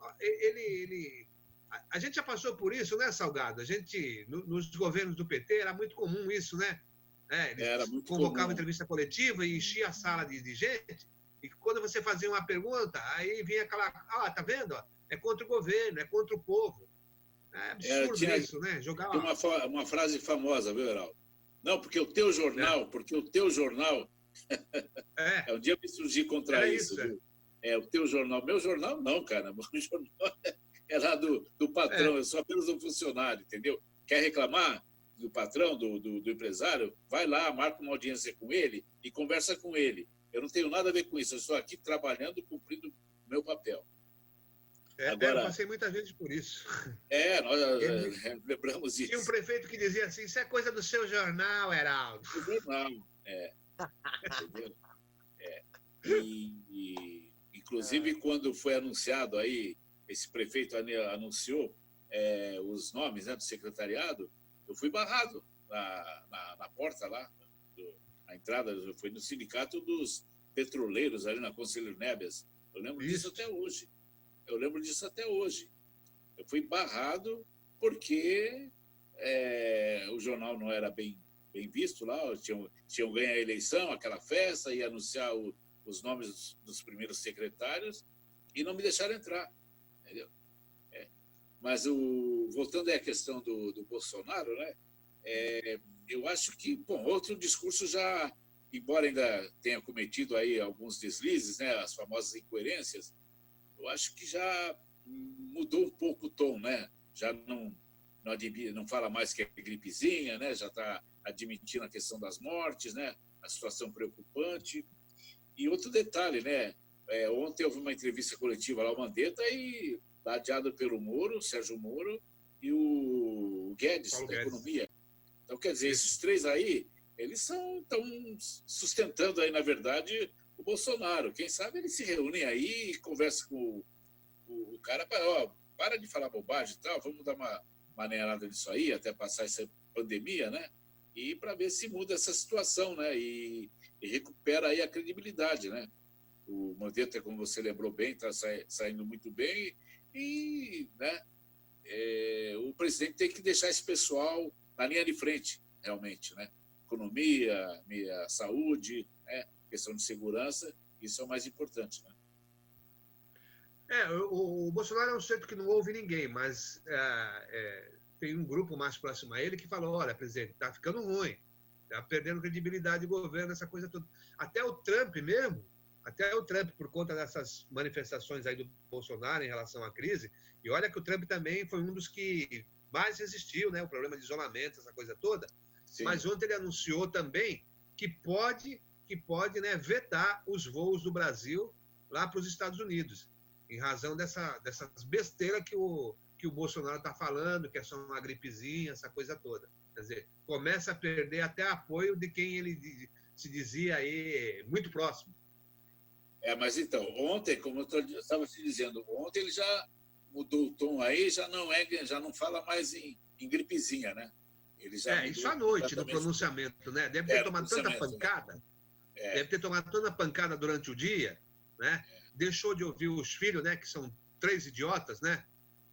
Speaker 2: A gente já passou por isso, né, Salgado? Nos governos do PT, era muito comum isso, né? Eles convocavam entrevista coletiva e enchia a sala de gente, e quando você fazia uma pergunta, aí vinha aquela: tá vendo? É contra o governo, é contra o povo. É absurdo isso, né? Jogar
Speaker 3: uma frase famosa, viu, Heraldo? Não, porque o teu jornal, um dia me surgi contra isso. Viu? O teu jornal. Meu jornal não, cara. Meu jornal é lá do patrão, eu sou apenas um funcionário, entendeu? Quer reclamar do patrão, do empresário? Vai lá, marca uma audiência com ele e conversa com ele. Eu não tenho nada a ver com isso, eu estou aqui trabalhando, cumprindo o meu papel.
Speaker 2: Agora, eu passei muitas vezes por isso.
Speaker 3: Nós lembramos disso.
Speaker 2: Tinha um prefeito que dizia assim: isso é coisa do seu jornal, Heraldo.
Speaker 3: Do jornal, entendeu? Inclusive, quando foi anunciado aí, esse prefeito anunciou os nomes, né, do secretariado, eu fui barrado na porta lá, na entrada, foi no sindicato dos petroleiros, ali na Conselheiro Neves. Eu lembro disso até hoje. Eu fui barrado porque o jornal não era bem bem visto lá, tinham ganho a eleição, aquela festa, ia anunciar os nomes dos primeiros secretários e não me deixaram entrar, entendeu? Mas voltando à questão do Bolsonaro, né? Eu acho que, bom, outro discurso já, embora ainda tenha cometido aí alguns deslizes, né, as famosas incoerências, eu acho que já mudou um pouco o tom, né? Já não fala mais que é gripezinha, né? Já está admitindo a questão das mortes, né? A situação preocupante. E outro detalhe, né? Ontem houve uma entrevista coletiva lá, o Mandetta, e ladeado pelo Moro, Sérgio Moro, e o Guedes,
Speaker 2: Paulo
Speaker 3: da
Speaker 2: Guedes.
Speaker 3: Economia. Então, quer dizer, esses três aí, eles estão sustentando aí, na verdade, o Bolsonaro. Quem sabe eles se reúnem aí e conversam com o cara, para de falar bobagem e tal, vamos dar uma maneirada nisso aí, até passar essa pandemia, né? E para ver se muda essa situação, né? E recupera aí a credibilidade, né? O Mandetta, como você lembrou bem, está saindo muito bem e, né? O presidente tem que deixar esse pessoal na linha de frente, realmente, né? Economia, saúde, né? Questão de segurança, isso é o mais importante, né?
Speaker 2: O Bolsonaro é um sujeito que não ouve ninguém, mas tem um grupo mais próximo a ele que falou: olha, presidente, está ficando ruim, está perdendo credibilidade de governo, essa coisa toda. Até o Trump mesmo, por conta dessas manifestações aí do Bolsonaro em relação à crise, e olha que o Trump também foi um dos que mais resistiu, né? O problema de isolamento, essa coisa toda. Sim. Mas ontem ele anunciou também que pode, né, vetar os voos do Brasil lá para os Estados Unidos, em razão dessas besteiras que o Bolsonaro está falando, que é só uma gripezinha, essa coisa toda. Quer dizer, começa a perder até apoio de quem ele se dizia aí muito próximo.
Speaker 3: Mas então, ontem, como eu estava te dizendo, ontem ele já mudou o tom aí, já não fala mais em gripezinha, né? Ele já
Speaker 2: isso à noite, no pronunciamento, né? Deve ter tomado tanta pancada, né? Deve ter tomado tanta pancada durante o dia, né? Deixou de ouvir os filhos, né? Que são 3 idiotas, né?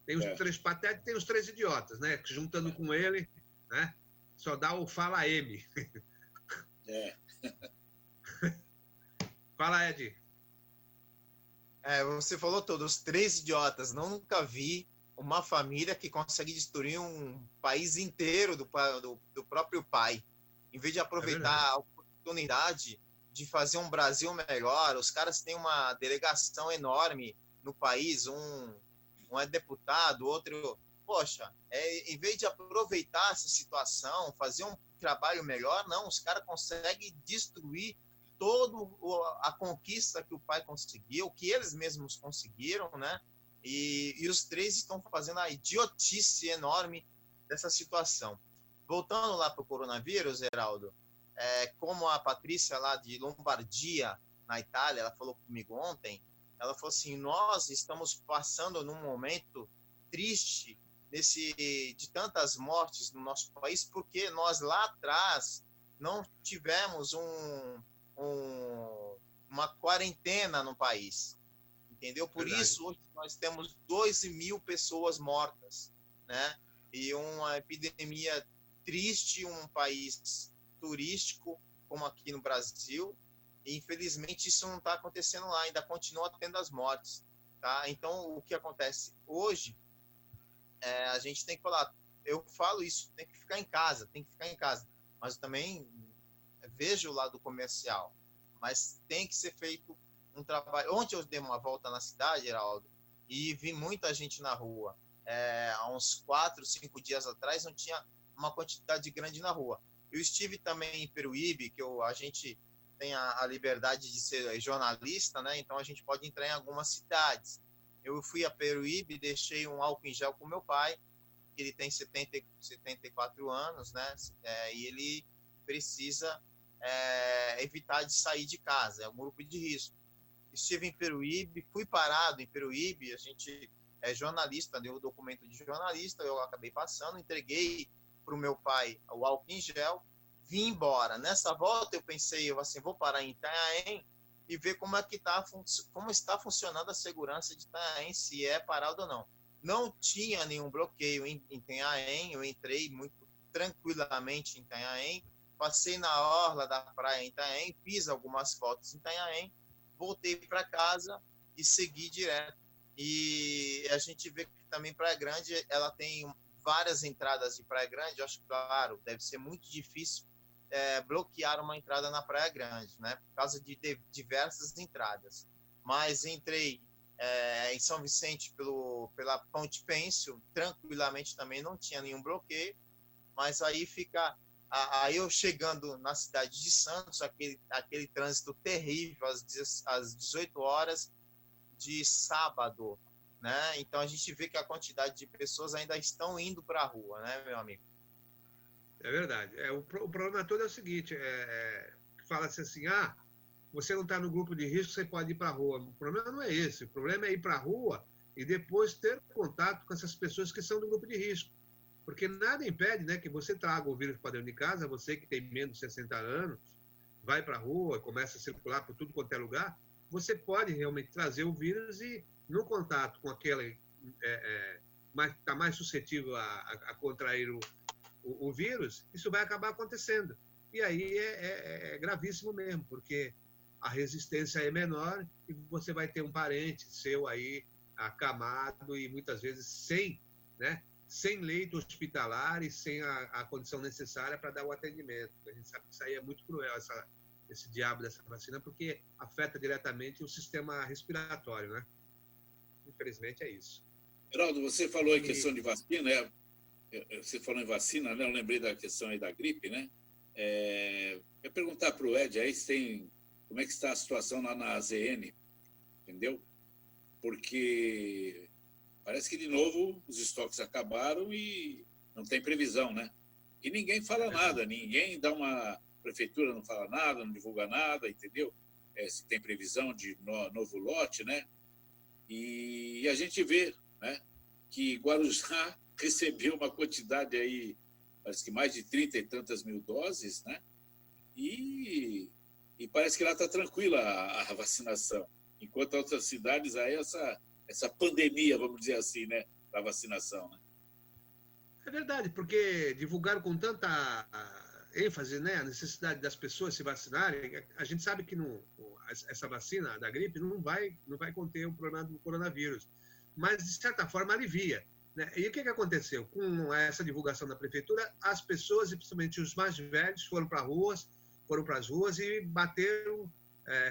Speaker 2: Tem os 3 patéticos, tem os 3 idiotas, né? Que juntando com ele, né? Só dá o fala M. Fala, Ed.
Speaker 4: Você falou tudo, os 3 idiotas. Nunca vi uma família que consegue destruir um país inteiro do próprio pai. Em vez de aproveitar a oportunidade de fazer um Brasil melhor, os caras têm uma delegação enorme no país, um é deputado, outro... Poxa, em vez de aproveitar essa situação, fazer um trabalho melhor, não, os caras conseguem destruir toda a conquista que o pai conseguiu, que eles mesmos conseguiram, né? E os 3 estão fazendo a idiotice enorme dessa situação. Voltando lá para o coronavírus, Heraldo, como a Patrícia lá de Lombardia, na Itália, ela falou comigo ontem, ela falou assim, nós estamos passando num momento triste de tantas mortes no nosso país, porque nós lá atrás não tivemos uma quarentena no país, entendeu? Por isso, hoje nós temos 12.000 pessoas mortas, né? E uma epidemia triste, um país turístico, como aqui no Brasil, e infelizmente isso não está acontecendo lá, ainda continua tendo as mortes, tá? Então, o que acontece hoje, a gente tem que falar, eu falo isso, tem que ficar em casa, mas eu também vejo o lado comercial, mas tem que ser feito um trabalho. Ontem eu dei uma volta na cidade, Heraldo, e vi muita gente na rua. Há uns 4, 5 dias atrás não tinha uma quantidade grande na rua. Eu estive também em Peruíbe, que a gente tem a liberdade de ser jornalista, né? Então a gente pode entrar em algumas cidades. Eu fui a Peruíbe, deixei um álcool em gel com meu pai, que ele tem 74 anos, né? E ele precisa evitar de sair de casa, é um grupo de risco. Estive em Peruíbe, fui parado em Peruíbe, a gente é jornalista, deu o documento de jornalista, eu acabei passando, entreguei para o meu pai o álcool em gel, vim embora. Nessa volta eu pensei, vou parar em Itanhaém e ver como está funcionando a segurança de Itanhaém, se é parado ou não. Não tinha nenhum bloqueio em Itanhaém, eu entrei muito tranquilamente em Itanhaém, passei na orla da praia em Itanhaém, fiz algumas fotos em Itanhaém, voltei para casa e segui direto. E a gente vê que também Praia Grande, ela tem várias entradas de Praia Grande. Eu acho que, claro, deve ser muito difícil bloquear uma entrada na Praia Grande, né? Por causa de diversas entradas. Mas entrei em São Vicente pela Ponte Pênsil, tranquilamente também não tinha nenhum bloqueio, mas aí aí eu chegando na cidade de Santos, aquele trânsito terrível às 18 horas de sábado, né? Então a gente vê que a quantidade de pessoas ainda estão indo para a rua, né, meu amigo?
Speaker 2: É verdade. O problema todo é o seguinte, fala-se assim, você não está no grupo de risco, você pode ir para a rua. O problema não é esse, o problema é ir para a rua e depois ter contato com essas pessoas que são do grupo de risco. Porque nada impede, né, que você traga o vírus para dentro de casa, você que tem menos de 60 anos, vai para a rua, começa a circular por tudo quanto é lugar, você pode realmente trazer o vírus e, no contato com aquele está mais suscetível a contrair o vírus, isso vai acabar acontecendo. E aí é gravíssimo mesmo, porque a resistência é menor e você vai ter um parente seu aí acamado e muitas vezes sem leito hospitalar e sem a condição necessária para dar o atendimento. A gente sabe que isso aí é muito cruel, esse diabo dessa vacina, porque afeta diretamente o sistema respiratório, né? Infelizmente é isso.
Speaker 3: Geraldo, você falou em questão de vacina, né? Você falou em vacina, né? Eu lembrei da questão aí da gripe, né? Eu perguntar para o Ed aí como é que está a situação lá na AZN, entendeu? Porque parece que, de novo, os estoques acabaram e não tem previsão, né? E ninguém fala nada, ninguém dá uma... A prefeitura não fala nada, não divulga nada, entendeu? Se tem previsão de novo lote, né? E a gente vê, né, que Guarujá recebeu uma quantidade aí, parece que mais de 30 e tantas mil doses, né? E parece que lá está tranquila a vacinação, enquanto outras cidades aí essa pandemia, vamos dizer assim, né, da vacinação, né?
Speaker 2: É verdade, porque divulgaram com tanta ênfase, né, a necessidade das pessoas se vacinarem. A gente sabe que essa vacina da gripe não vai conter o problema do coronavírus, mas de certa forma alivia, né? E o que aconteceu? Com essa divulgação da prefeitura, as pessoas, e principalmente os mais velhos, foram para as ruas e bateram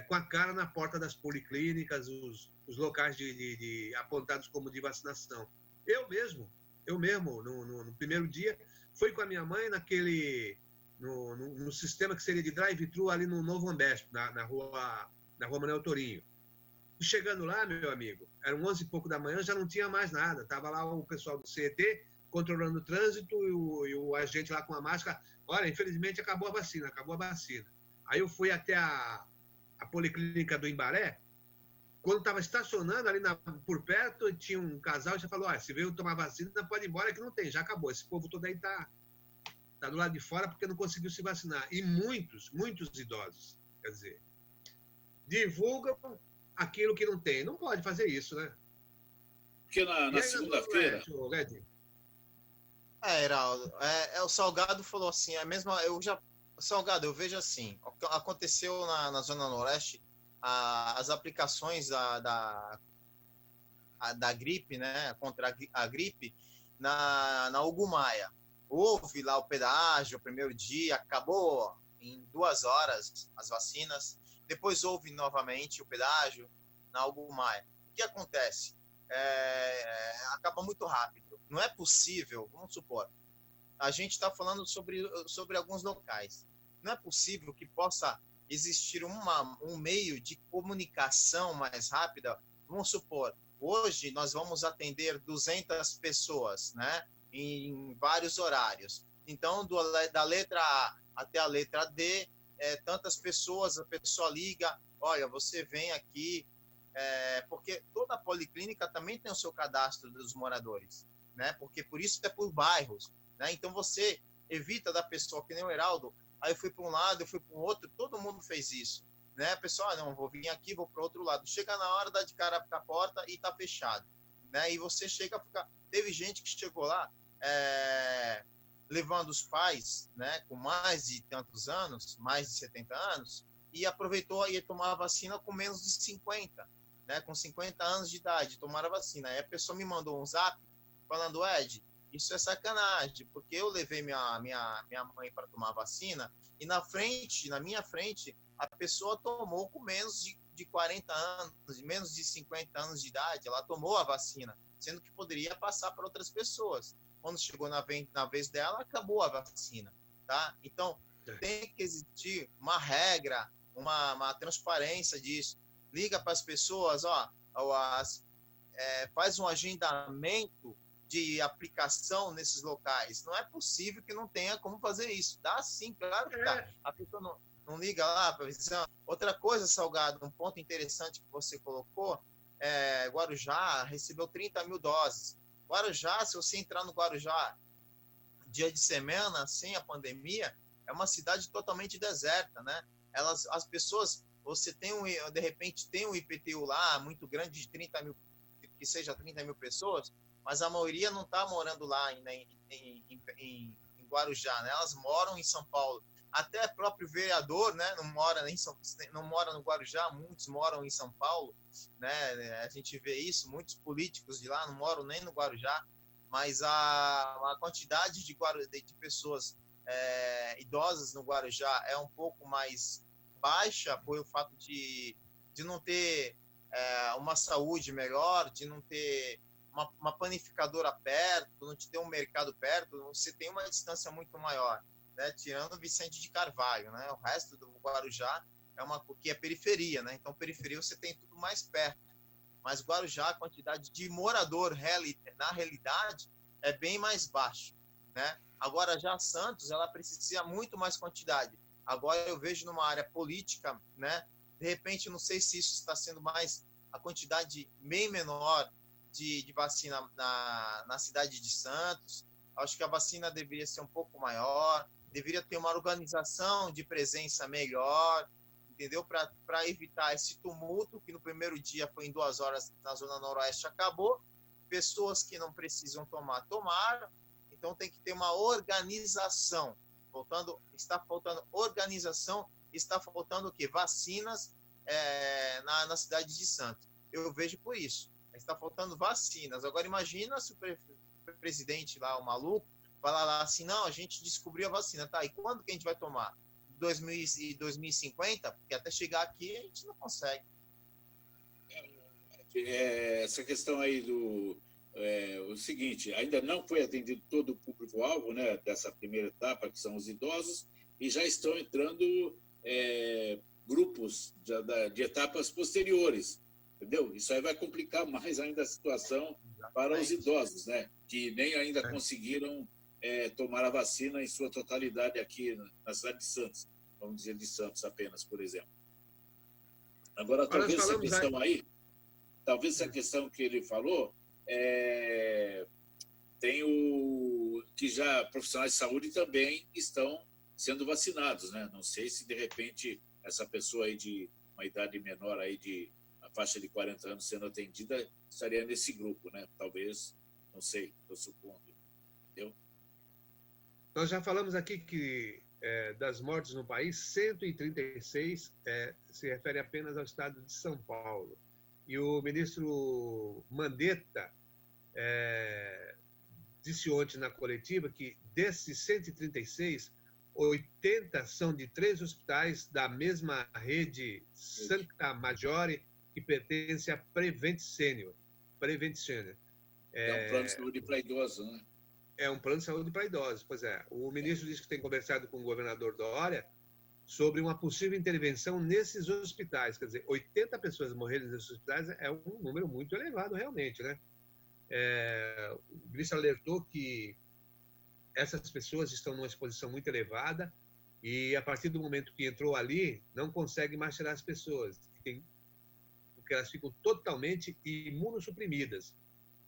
Speaker 2: com a cara na porta das policlínicas, os locais apontados como de vacinação. Eu mesmo, no primeiro dia, fui com a minha mãe no sistema que seria de drive-thru ali no Novo Ambesp, na rua Manuel Torinho. E chegando lá, meu amigo, eram 11 e pouco da manhã, já não tinha mais nada. Estava lá o pessoal do CET controlando o trânsito e o agente lá com a máscara. Olha, infelizmente acabou a vacina. Aí eu fui até a policlínica do Imbaré. Quando estava estacionando ali por perto, tinha um casal e já falou, se veio tomar vacina, pode ir embora que não tem, já acabou. Esse povo todo aí está do lado de fora porque não conseguiu se vacinar. E muitos idosos, quer dizer, divulgam aquilo que não tem. Não pode fazer isso, né?
Speaker 3: Porque na segunda-feira...
Speaker 4: Heraldo, o Salgado falou assim, Salgado, eu vejo assim, aconteceu na Zona Noroeste, as aplicações da gripe, né, contra a gripe, na Hugo Maia. Houve lá o pedágio, o primeiro dia, acabou em 2 horas as vacinas, depois houve novamente o pedágio na Hugo Maia. O que acontece? Acaba muito rápido. Não é possível, vamos supor, a gente está falando sobre alguns locais. Não é possível que possa existir um meio de comunicação mais rápida. Vamos supor, hoje nós vamos atender 200 pessoas, né, em vários horários. Então, da letra A até a letra D, tantas pessoas, a pessoa liga, olha, você vem aqui, porque toda policlínica também tem o seu cadastro dos moradores, né, porque por isso é por bairros, né, então você evita da pessoa, que nem o Heraldo, aí eu fui para um lado, eu fui para o outro, todo mundo fez isso, né? A pessoa, não, vou vir aqui, vou para o outro lado. Chega na hora, dá de cara para a porta e está fechado, né? E você chega a ficar... Teve gente que chegou lá, levando os pais, né, com mais de tantos anos, mais de 70 anos, e aproveitou e tomar a vacina com menos de 50, né, com 50 anos de idade, tomar a vacina. Aí a pessoa me mandou um zap falando, Ed, isso é sacanagem, porque eu levei minha mãe para tomar a vacina e na minha frente, a pessoa tomou com menos de 40 anos, menos de 50 anos de idade, ela tomou a vacina, sendo que poderia passar para outras pessoas. Quando chegou na vez dela, acabou a vacina, tá? Então, tem que existir uma regra, uma transparência disso. Liga para as pessoas, faz um agendamento de aplicação nesses locais. Não é possível que não tenha como fazer isso. Dá sim, claro que dá. A pessoa não liga lá para visão. Outra coisa, Salgado, um ponto interessante que você colocou, Guarujá recebeu 30 mil doses. Guarujá, se você entrar no Guarujá, dia de semana, sem a pandemia, é uma cidade totalmente deserta, né? As pessoas, você tem de repente tem um IPTU lá muito grande de 30 mil, que seja 30 mil pessoas, mas a maioria não está morando lá em Guarujá, né? Elas moram em São Paulo. Até o próprio vereador, né? Não mora no Guarujá, muitos moram em São Paulo, né? A gente vê isso, muitos políticos de lá não moram nem no Guarujá, mas a quantidade de pessoas idosas no Guarujá é um pouco mais baixa por o fato de não ter uma saúde melhor, de não ter uma panificadora perto, não ter um mercado perto, você tem uma distância muito maior, né? Tirando Vicente de Carvalho, né? O resto do Guarujá que é periferia, né? Então, periferia você tem tudo mais perto. Mas Guarujá, a quantidade de morador, na realidade, é bem mais baixa, né? Agora, já Santos, ela precisa muito mais quantidade. Agora, eu vejo numa área política, né? De repente, não sei se isso está sendo mais a quantidade bem menor de vacina na cidade de Santos. Acho que a vacina deveria ser um pouco maior, deveria ter uma organização de presença melhor, entendeu? Para evitar esse tumulto, que no primeiro dia foi em 2 horas na Zona Noroeste, acabou. Pessoas que não precisam tomar, tomaram. Então, tem que ter uma organização. Está faltando organização, está faltando o quê? Vacinas na cidade de Santos. Eu vejo por isso. Está faltando vacinas. Agora, imagina se o presidente lá, o maluco, falar lá assim, não, a gente descobriu a vacina, tá? E quando que a gente vai tomar? 2050? Porque até chegar aqui a gente não consegue.
Speaker 3: Essa questão aí o seguinte, ainda não foi atendido todo o público-alvo, né, dessa primeira etapa, que são os idosos, e já estão entrando grupos de etapas posteriores, entendeu? Isso aí vai complicar mais ainda a situação para os idosos, né, que nem ainda conseguiram tomar a vacina em sua totalidade aqui na cidade de Santos, vamos dizer de Santos apenas, por exemplo. Agora, talvez essa questão talvez essa questão que ele falou, tem que já profissionais de saúde também estão sendo vacinados, né? Não sei se de repente essa pessoa aí de uma idade menor aí na faixa de 40 anos sendo atendida estaria nesse grupo, né? Talvez, não sei, estou supondo, entendeu?
Speaker 2: Nós já falamos aqui que das mortes no país, 136 se refere apenas ao estado de São Paulo. E o ministro Mandetta disse ontem na coletiva que desses 136, 80 são de 3 hospitais da mesma rede Santa Maggiore, que pertence à Prevent Senior.
Speaker 3: É um plano de saúde para idosos, né?
Speaker 2: É um plano de saúde para idosos, pois é. O ministro disse que tem conversado com o governador Dória sobre uma possível intervenção nesses hospitais. Quer dizer, 80 pessoas morrerem nesses hospitais é um número muito elevado, realmente, né? O ministro alertou que essas pessoas estão numa exposição muito elevada e, a partir do momento que entrou ali, não consegue mais tirar as pessoas, porque elas ficam totalmente imunossuprimidas.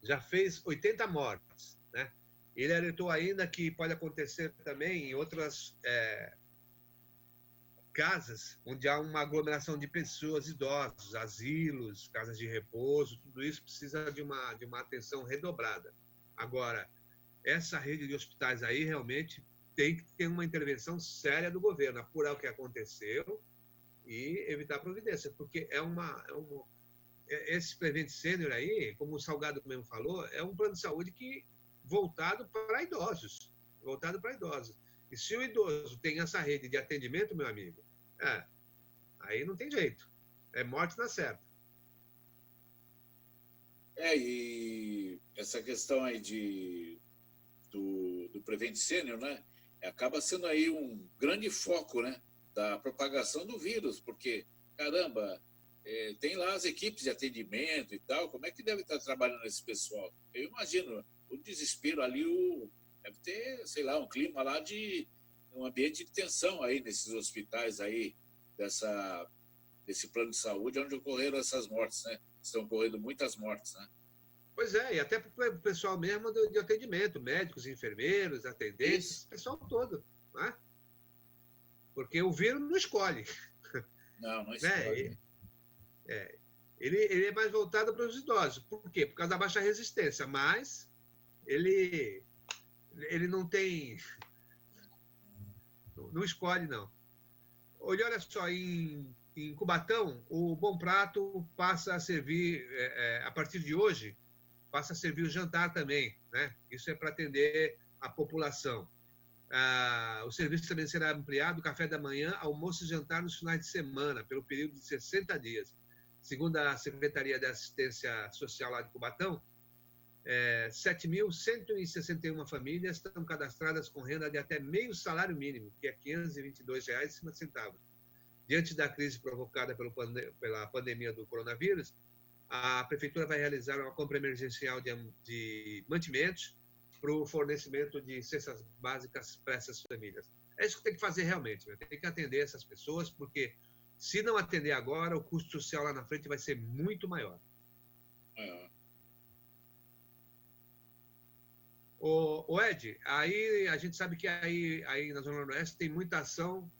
Speaker 2: Já fez 80 mortes, né? Ele alertou ainda que pode acontecer também em outras casas onde há uma aglomeração de pessoas, idosos, asilos, casas de repouso, tudo isso precisa de uma atenção redobrada. Agora, essa rede de hospitais aí realmente tem que ter uma intervenção séria do governo, apurar o que aconteceu e evitar providências, porque esse Prevent Senior aí, como o Salgado mesmo falou, é um plano de saúde voltado para idosos, E se o idoso tem essa rede de atendimento, meu amigo, aí não tem jeito, é morte na certa.
Speaker 3: E essa questão aí do Prevent Senior, né, acaba sendo aí um grande foco, né, da propagação do vírus, porque, caramba, tem lá as equipes de atendimento e tal, como é que deve estar trabalhando esse pessoal? Eu imagino o desespero ali, deve ter, sei lá, um clima lá um ambiente de tensão aí nesses hospitais aí, desse plano de saúde, onde ocorreram essas mortes, né? Estão ocorrendo muitas mortes, né?
Speaker 2: Pois é, e até para o pessoal mesmo de atendimento, médicos, enfermeiros, atendentes,
Speaker 3: Isso.
Speaker 2: pessoal todo, né? Porque o vírus não escolhe.
Speaker 3: Não escolhe.
Speaker 2: Ele é mais voltado para os idosos. Por quê? Por causa da baixa resistência, mas ele não tem... Não escolhe, não. Olha só, em Cubatão, o Bom Prato passa a servir, a partir de hoje, passa a servir o jantar também, né? Isso é para atender a população. O serviço também será ampliado, café da manhã, almoço e jantar nos finais de semana, pelo período de 60 dias. Segundo a Secretaria de Assistência Social lá de Cubatão, 7.161 famílias estão cadastradas com renda de até meio salário mínimo, que é R$ 522,50. Diante da crise provocada pela pandemia do coronavírus, a Prefeitura vai realizar uma compra emergencial de mantimentos para o fornecimento de cestas básicas para essas famílias. É isso que tem que fazer realmente, né? Tem que atender essas pessoas, porque se não atender agora, o custo social lá na frente vai ser muito maior. O Ed, aí a gente sabe que aí na Zona Noroeste tem muita ação,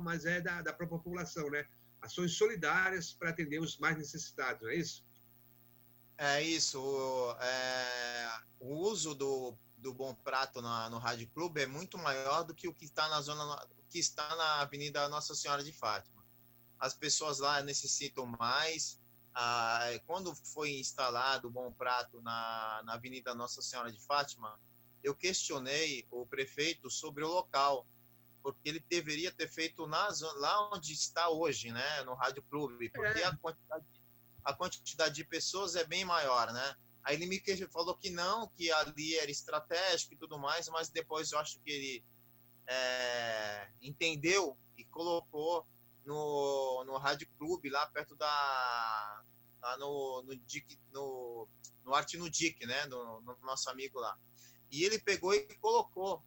Speaker 2: mas é da própria população, né? Ações solidárias para atender os mais necessitados, não é isso?
Speaker 4: É isso. O uso do Bom Prato no Rádio Clube é muito maior do que o que está na Avenida Nossa Senhora de Fátima. As pessoas lá necessitam mais. Quando foi instalado o Bom Prato na Avenida Nossa Senhora de Fátima, eu questionei o prefeito sobre o local, porque ele deveria ter feito lá onde está hoje, né, no Rádio Clube, porque a quantidade de pessoas é bem maior, né? Aí ele me falou que não, que ali era estratégico e tudo mais, mas depois eu acho que ele entendeu e colocou no Rádio Clube, lá perto no Arte no Dic, né? No nosso amigo lá. E ele pegou e colocou,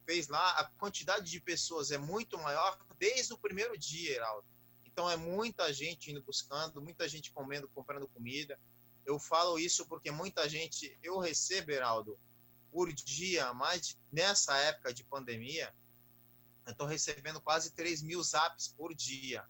Speaker 4: fez lá, a quantidade de pessoas é muito maior desde o primeiro dia, Heraldo. Então é muita gente indo buscando, muita gente comprando comida. Eu falo isso porque muita gente, eu recebo, Heraldo, por dia, nessa época de pandemia, eu estou recebendo quase 3.000 zaps por dia,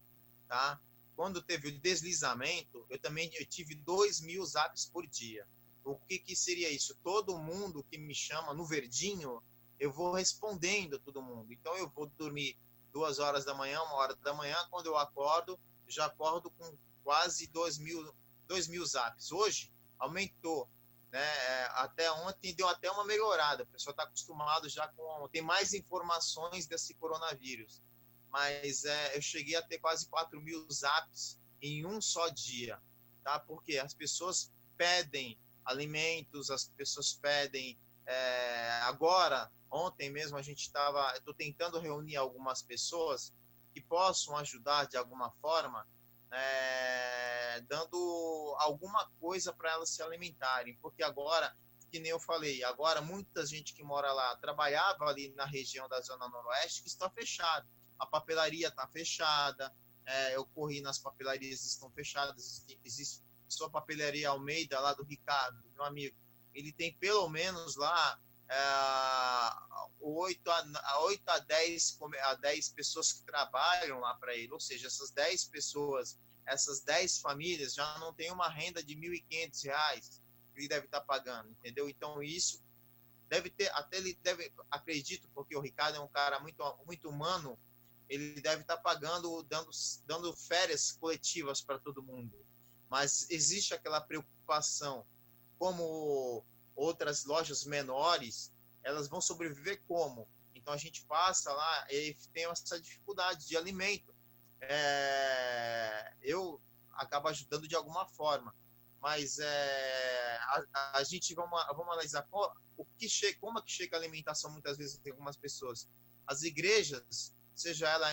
Speaker 4: tá? Quando teve o deslizamento, eu tive 2.000 zaps por dia. O que seria isso? Todo mundo que me chama no verdinho, eu vou respondendo todo mundo. Então eu vou dormir 2 horas da manhã, 1 hora da manhã, quando eu acordo, já acordo com quase 2.000 zaps. Hoje aumentou, né? Até ontem deu até uma melhorada. O pessoal está acostumado já tem mais informações desse coronavírus. Mas eu cheguei a ter quase 4.000 zaps em um só dia, tá? Porque as pessoas pedem alimentos, as pessoas pedem... agora, ontem mesmo, estou tentando reunir algumas pessoas que possam ajudar de alguma forma, dando alguma coisa para elas se alimentarem, porque agora, que nem eu falei, agora muita gente que mora lá, trabalhava ali na região da Zona Noroeste, que está fechada. A papelaria está fechada, eu corri nas papelarias, estão fechadas, existe sua papelaria Almeida, lá do Ricardo, meu amigo, ele tem pelo menos lá 8 a 10 pessoas que trabalham lá para ele, ou seja, essas 10 pessoas, essas 10 famílias já não tem uma renda de R$ 1.500 que ele deve estar pagando, entendeu? Então isso deve ter, até ele deve, acredito, porque o Ricardo é um cara muito, muito humano, ele deve estar pagando, dando férias coletivas para todo mundo. Mas existe aquela preocupação, como outras lojas menores, elas vão sobreviver como? Então a gente passa lá e tem essa dificuldade de alimento. Eu acabo ajudando de alguma forma, mas a gente vamos analisar como é que chega a alimentação muitas vezes em algumas pessoas. As igrejas, seja ela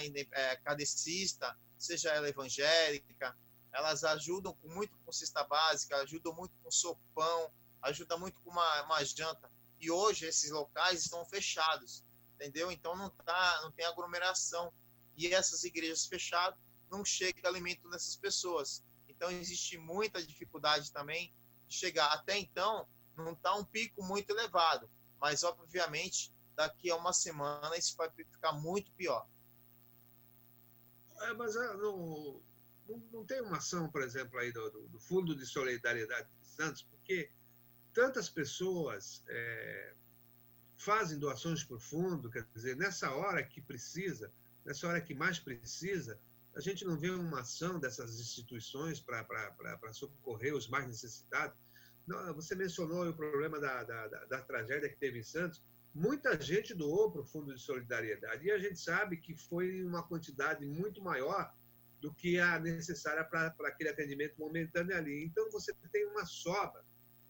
Speaker 4: kardecista, seja ela evangélica, elas ajudam muito com cesta básica, ajudam muito com sopão, ajudam muito com uma janta. E hoje esses locais estão fechados, entendeu? Então não tem aglomeração. E essas igrejas fechadas, não chega alimento nessas pessoas. Então existe muita dificuldade também de chegar. Até então, não está um pico muito elevado, mas obviamente daqui a uma semana isso vai ficar muito pior.
Speaker 2: Mas não tem uma ação, por exemplo, aí do Fundo de Solidariedade de Santos, porque tantas pessoas fazem doações para o fundo, quer dizer, nessa hora que precisa, nessa hora que mais precisa, a gente não vê uma ação dessas instituições para socorrer os mais necessitados. Você mencionou o problema da tragédia que teve em Santos. Muita gente doou para o Fundo de Solidariedade e a gente sabe que foi uma quantidade muito maior do que a necessária para aquele atendimento momentâneo ali. Então, você tem uma sobra,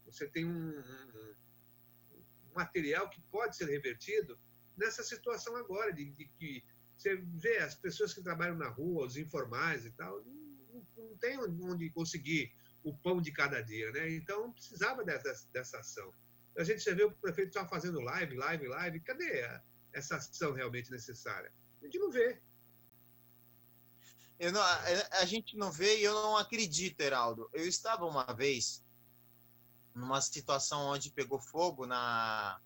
Speaker 2: você tem um material que pode ser revertido nessa situação agora, de que você vê as pessoas que trabalham na rua, os informais e tal, não tem onde conseguir o pão de cada dia, né? Então, precisava dessa ação. A gente já vê o prefeito só fazendo live. Cadê essa ação realmente necessária? A gente não vê.
Speaker 4: A gente não vê e eu não acredito, Heraldo. Eu estava uma vez numa situação onde pegou fogo na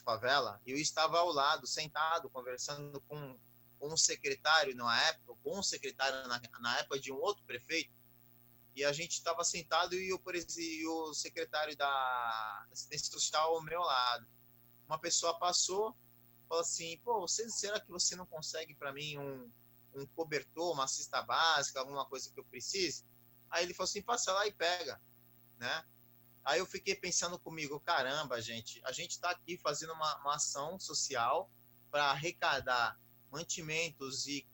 Speaker 4: favela, e eu estava ao lado, sentado, conversando com um secretário na época, na época de um outro prefeito, e a gente estava sentado e o secretário da assistência social ao meu lado. Uma pessoa passou, falou assim, pô, será que você não consegue para mim um cobertor, uma cesta básica, alguma coisa que eu precise? Aí ele falou assim, passa lá e pega, né? Aí eu fiquei pensando comigo, caramba, gente, a gente está aqui fazendo uma ação social para arrecadar mantimentos e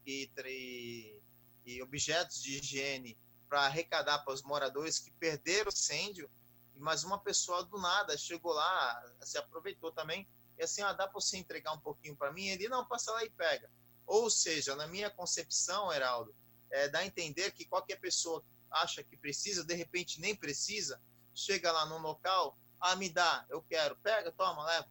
Speaker 4: objetos de higiene para arrecadar para os moradores que perderam o incêndio, mas uma pessoa do nada chegou lá, se aproveitou também, e assim, dá para você entregar um pouquinho para mim? Ele, não, passa lá e pega. Ou seja, na minha concepção, Heraldo, dá a entender que qualquer pessoa acha que precisa, de repente nem precisa, chega lá no local, me dá, eu quero, pega, toma, leva,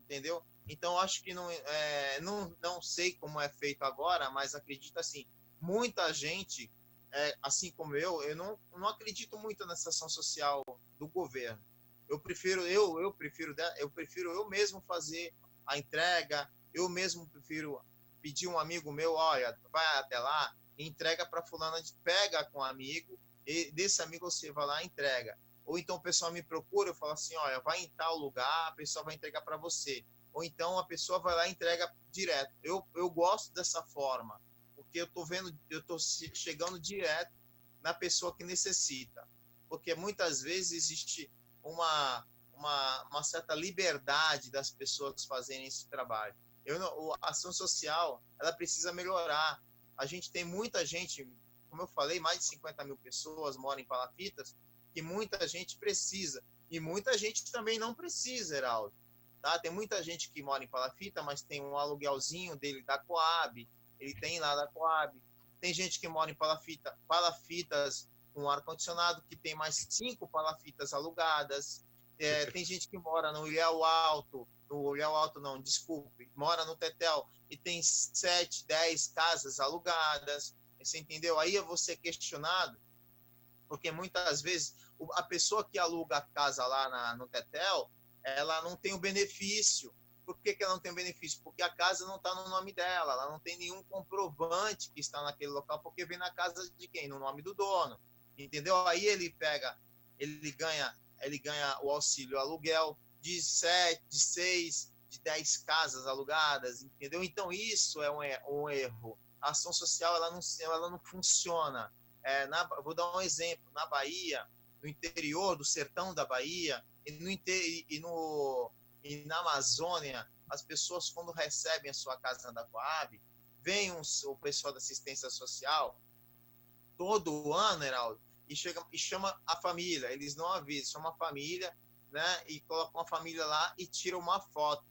Speaker 4: entendeu? Então, acho que não sei como é feito agora, mas acredito assim, muita gente, assim como eu não acredito muito nessa ação social do governo. Eu prefiro eu mesmo fazer a entrega, eu mesmo prefiro pedir um amigo meu, olha, vai até lá, entrega para fulana, pega com um amigo, e desse amigo você vai lá e entrega. Ou então o pessoal me procura, eu falo assim, olha, vai em tal lugar, a pessoa vai entregar para você. Ou então a pessoa vai lá e entrega direto. Eu gosto dessa forma, porque eu estou chegando direto na pessoa que necessita. Porque muitas vezes existe uma certa liberdade das pessoas fazerem esse trabalho. A ação social, ela precisa melhorar. A gente tem muita gente, como eu falei, mais de 50 mil pessoas moram em palafitas, que muita gente precisa. E muita gente também não precisa, Heraldo. Tá? Tem muita gente que mora em palafita, mas tem um aluguelzinho dele da Coab, ele tem lá da Coab. Tem gente que mora em palafitas com ar-condicionado, que tem mais 5 palafitas alugadas. Tem gente que mora no Ilhéu Alto, mora no Tetel, e tem 7, 10 casas alugadas. Você entendeu? Aí eu vou ser questionado, porque muitas vezes a pessoa que aluga a casa lá no Tetel, ela não tem o benefício. Por que ela não tem o benefício? Porque a casa não está no nome dela, ela não tem nenhum comprovante que está naquele local, porque vem na casa de quem? No nome do dono. Entendeu? Aí ele ganha o auxílio aluguel, de 7, de 6, de 10 casas alugadas, entendeu? Então, isso é um erro. A ação social ela não funciona. Vou dar um exemplo. Na Bahia, no interior do sertão da Bahia, e na Amazônia, as pessoas, quando recebem a sua casa da Coab, vem o pessoal da assistência social todo ano, Heraldo, e chama a família. Eles não avisam, chama a família, né? E colocam a família lá e tiram uma foto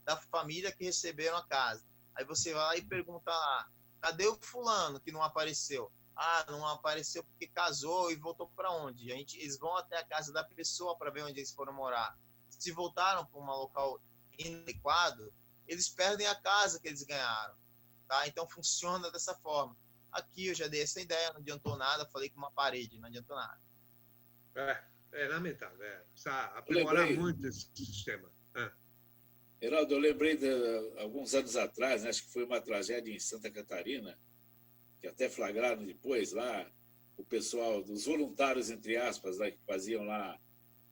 Speaker 4: da família que receberam a casa. Aí você vai lá e pergunta lá, cadê o fulano que não apareceu? Ah, não apareceu porque casou e voltou para onde? Eles vão até a casa da pessoa para ver onde eles foram morar. Se voltaram para um local inadequado, eles perdem a casa que eles ganharam. Tá? Então funciona dessa forma. Aqui eu já dei essa ideia, não adiantou nada, falei com uma parede, não adiantou nada.
Speaker 2: É lamentável. Precisa aprimorar muito esse sistema.
Speaker 3: Heraldo, eu lembrei de alguns anos atrás, né, acho que foi uma tragédia em Santa Catarina, que até flagraram depois lá, o pessoal dos voluntários, entre aspas, lá, que faziam lá,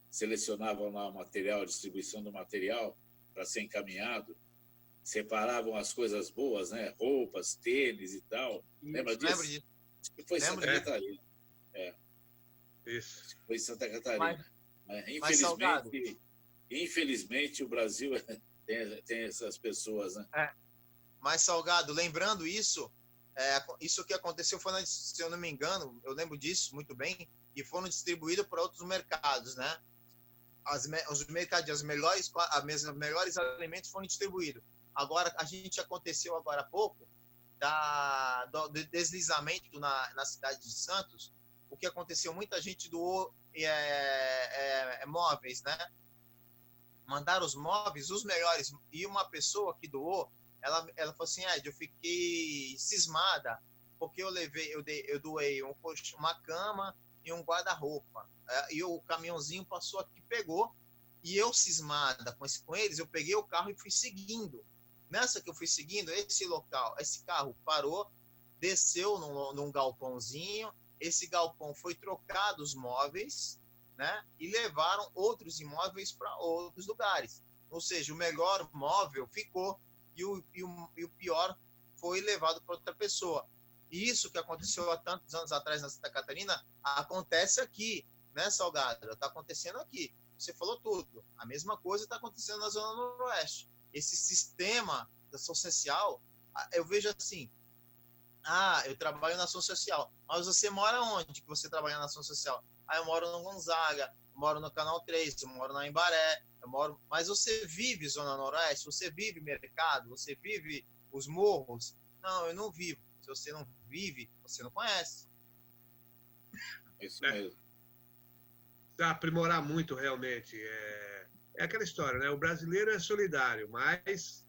Speaker 3: selecionavam lá o material, a distribuição do material para ser encaminhado, separavam as coisas boas, né, roupas, tênis e tal. Lembra disso?
Speaker 4: Lembro disso.
Speaker 3: Acho que foi em Santa Catarina.
Speaker 2: Isso.
Speaker 3: Acho que foi em Santa Catarina. Infelizmente, o Brasil tem essas pessoas, né?
Speaker 4: Mas, Salgado, lembrando isso, isso que aconteceu foi, se eu não me engano, eu lembro disso muito bem, e foram distribuídos para outros mercados, né? Os mercadinhos, os melhores alimentos foram distribuídos. Agora, aconteceu agora há pouco, do deslizamento na cidade de Santos. O que aconteceu? Muita gente doou móveis, né? Mandaram os móveis, os melhores, e uma pessoa que doou, ela falou assim, Ed, eu fiquei cismada, porque eu doei uma cama e um guarda-roupa, e o caminhãozinho passou aqui, pegou, e eu cismada com eles, eu peguei o carro e fui seguindo. Nessa que eu fui seguindo, esse carro parou, desceu num galpãozinho, esse galpão foi trocado os móveis, né? E levaram outros imóveis para outros lugares. Ou seja, o melhor móvel ficou e o pior foi levado para outra pessoa. E isso que aconteceu há tantos anos atrás na Santa Catarina, acontece aqui, né, Salgado? Está acontecendo aqui. Você falou tudo. A mesma coisa está acontecendo na Zona Noroeste. Esse sistema da ação social, eu vejo assim, eu trabalho na ação social, mas você mora onde que você trabalha na ação social? Eu moro no Gonzaga, eu moro no Canal 3, eu moro na Embaré, mas você vive Zona Noroeste, você vive mercado, você vive os morros? Não, eu não vivo. Se você não vive, você não conhece.
Speaker 3: Isso mesmo.
Speaker 2: Precisa aprimorar muito, realmente. É aquela história, né? O brasileiro é solidário, mas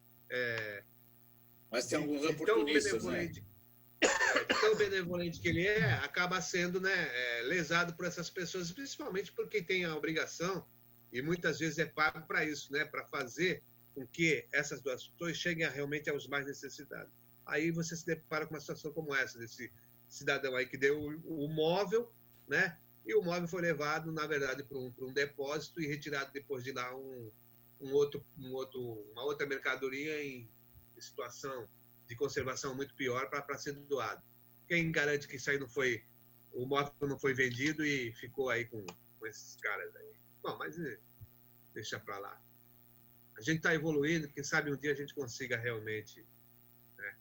Speaker 3: tem alguns oportunistas, né?
Speaker 2: Tão benevolente que ele acaba sendo, né, lesado por essas pessoas, principalmente por quem tem a obrigação, e muitas vezes é pago para isso, né, para fazer com que essas doações cheguem realmente aos mais necessitados. Aí você se depara com uma situação como essa, desse cidadão aí que deu o móvel, né, e o móvel foi levado, na verdade, para um depósito e retirado depois de lá uma outra mercadoria em situação de conservação muito pior para ser doado. Quem garante que isso aí o móvel não foi vendido e ficou aí com esses caras aí? Bom, mas deixa para lá. A gente está evoluindo, quem sabe um dia a gente consiga realmente, né,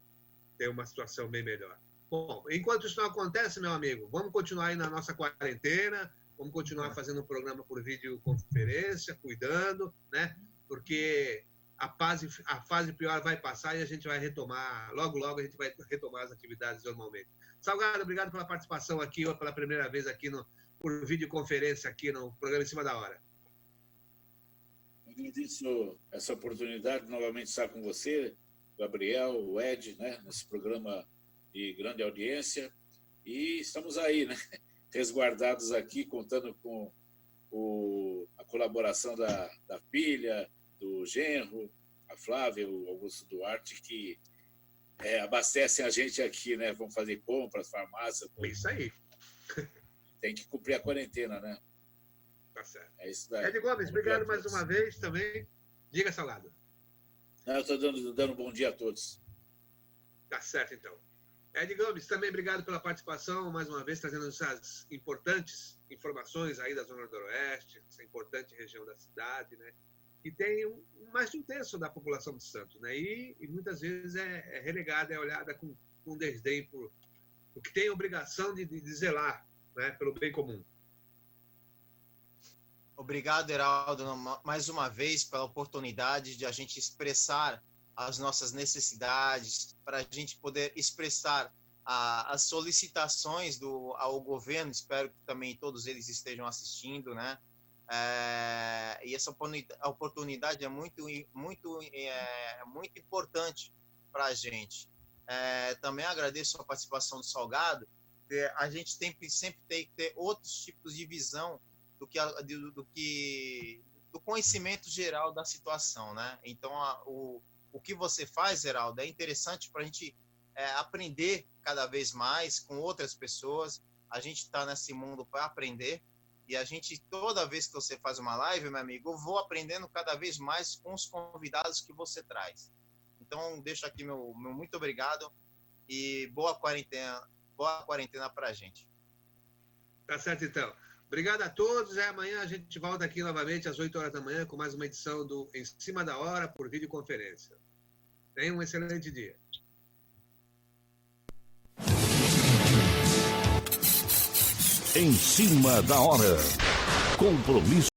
Speaker 2: ter uma situação bem melhor. Bom, enquanto isso não acontece, meu amigo, vamos continuar aí na nossa quarentena, vamos continuar fazendo um programa por videoconferência, cuidando, né? Porque a fase pior vai passar e a gente vai retomar, logo a gente vai retomar as atividades normalmente. Salgado, obrigado pela participação aqui, pela primeira vez aqui por videoconferência aqui no programa Em Cima da Hora.
Speaker 3: Eu agradeço essa oportunidade de novamente estar com você, Gabriel, o Ed, né, nesse programa de grande audiência, e estamos aí, né, resguardados aqui, contando com a colaboração da filha, do genro, a Flávia, o Augusto Duarte, que abastecem a gente aqui, né? Vão fazer compras, farmácia.
Speaker 2: Isso aí.
Speaker 3: Tem que cumprir a quarentena, né?
Speaker 2: Tá certo.
Speaker 3: É isso daí.
Speaker 2: Ed Gomes, obrigado mais uma vez também. Diga, Salgado.
Speaker 3: Não, eu estou dando bom dia a todos.
Speaker 2: Tá certo, então. Ed Gomes, também obrigado pela participação, mais uma vez, trazendo essas importantes informações aí da Zona Noroeste, essa importante região da cidade, né? Que tem mais de um terço da população de Santos, né? E muitas vezes é relegada, é olhada com desdém por que tem a obrigação de zelar, né, pelo bem comum.
Speaker 4: Obrigado, Heraldo, mais uma vez pela oportunidade de a gente expressar as nossas necessidades, para a gente poder expressar as solicitações ao governo. Espero que também todos eles estejam assistindo, né? E essa oportunidade é muito importante para a gente. Também agradeço a participação do Salgado. A gente sempre tem que ter outros tipos de visão do conhecimento geral da situação, né? Então, o que você faz, Heraldo, é interessante para a gente aprender cada vez mais com outras pessoas. A gente está nesse mundo para aprender, e a gente, toda vez que você faz uma live, meu amigo, eu vou aprendendo cada vez mais com os convidados que você traz. Então, deixo aqui meu muito obrigado e boa quarentena para a gente.
Speaker 2: Tá certo, então. Obrigado a todos. Amanhã a gente volta aqui novamente às 8 horas da manhã com mais uma edição do Em Cima da Hora por videoconferência. Tenha um excelente dia.
Speaker 1: Em Cima da Hora. Compromisso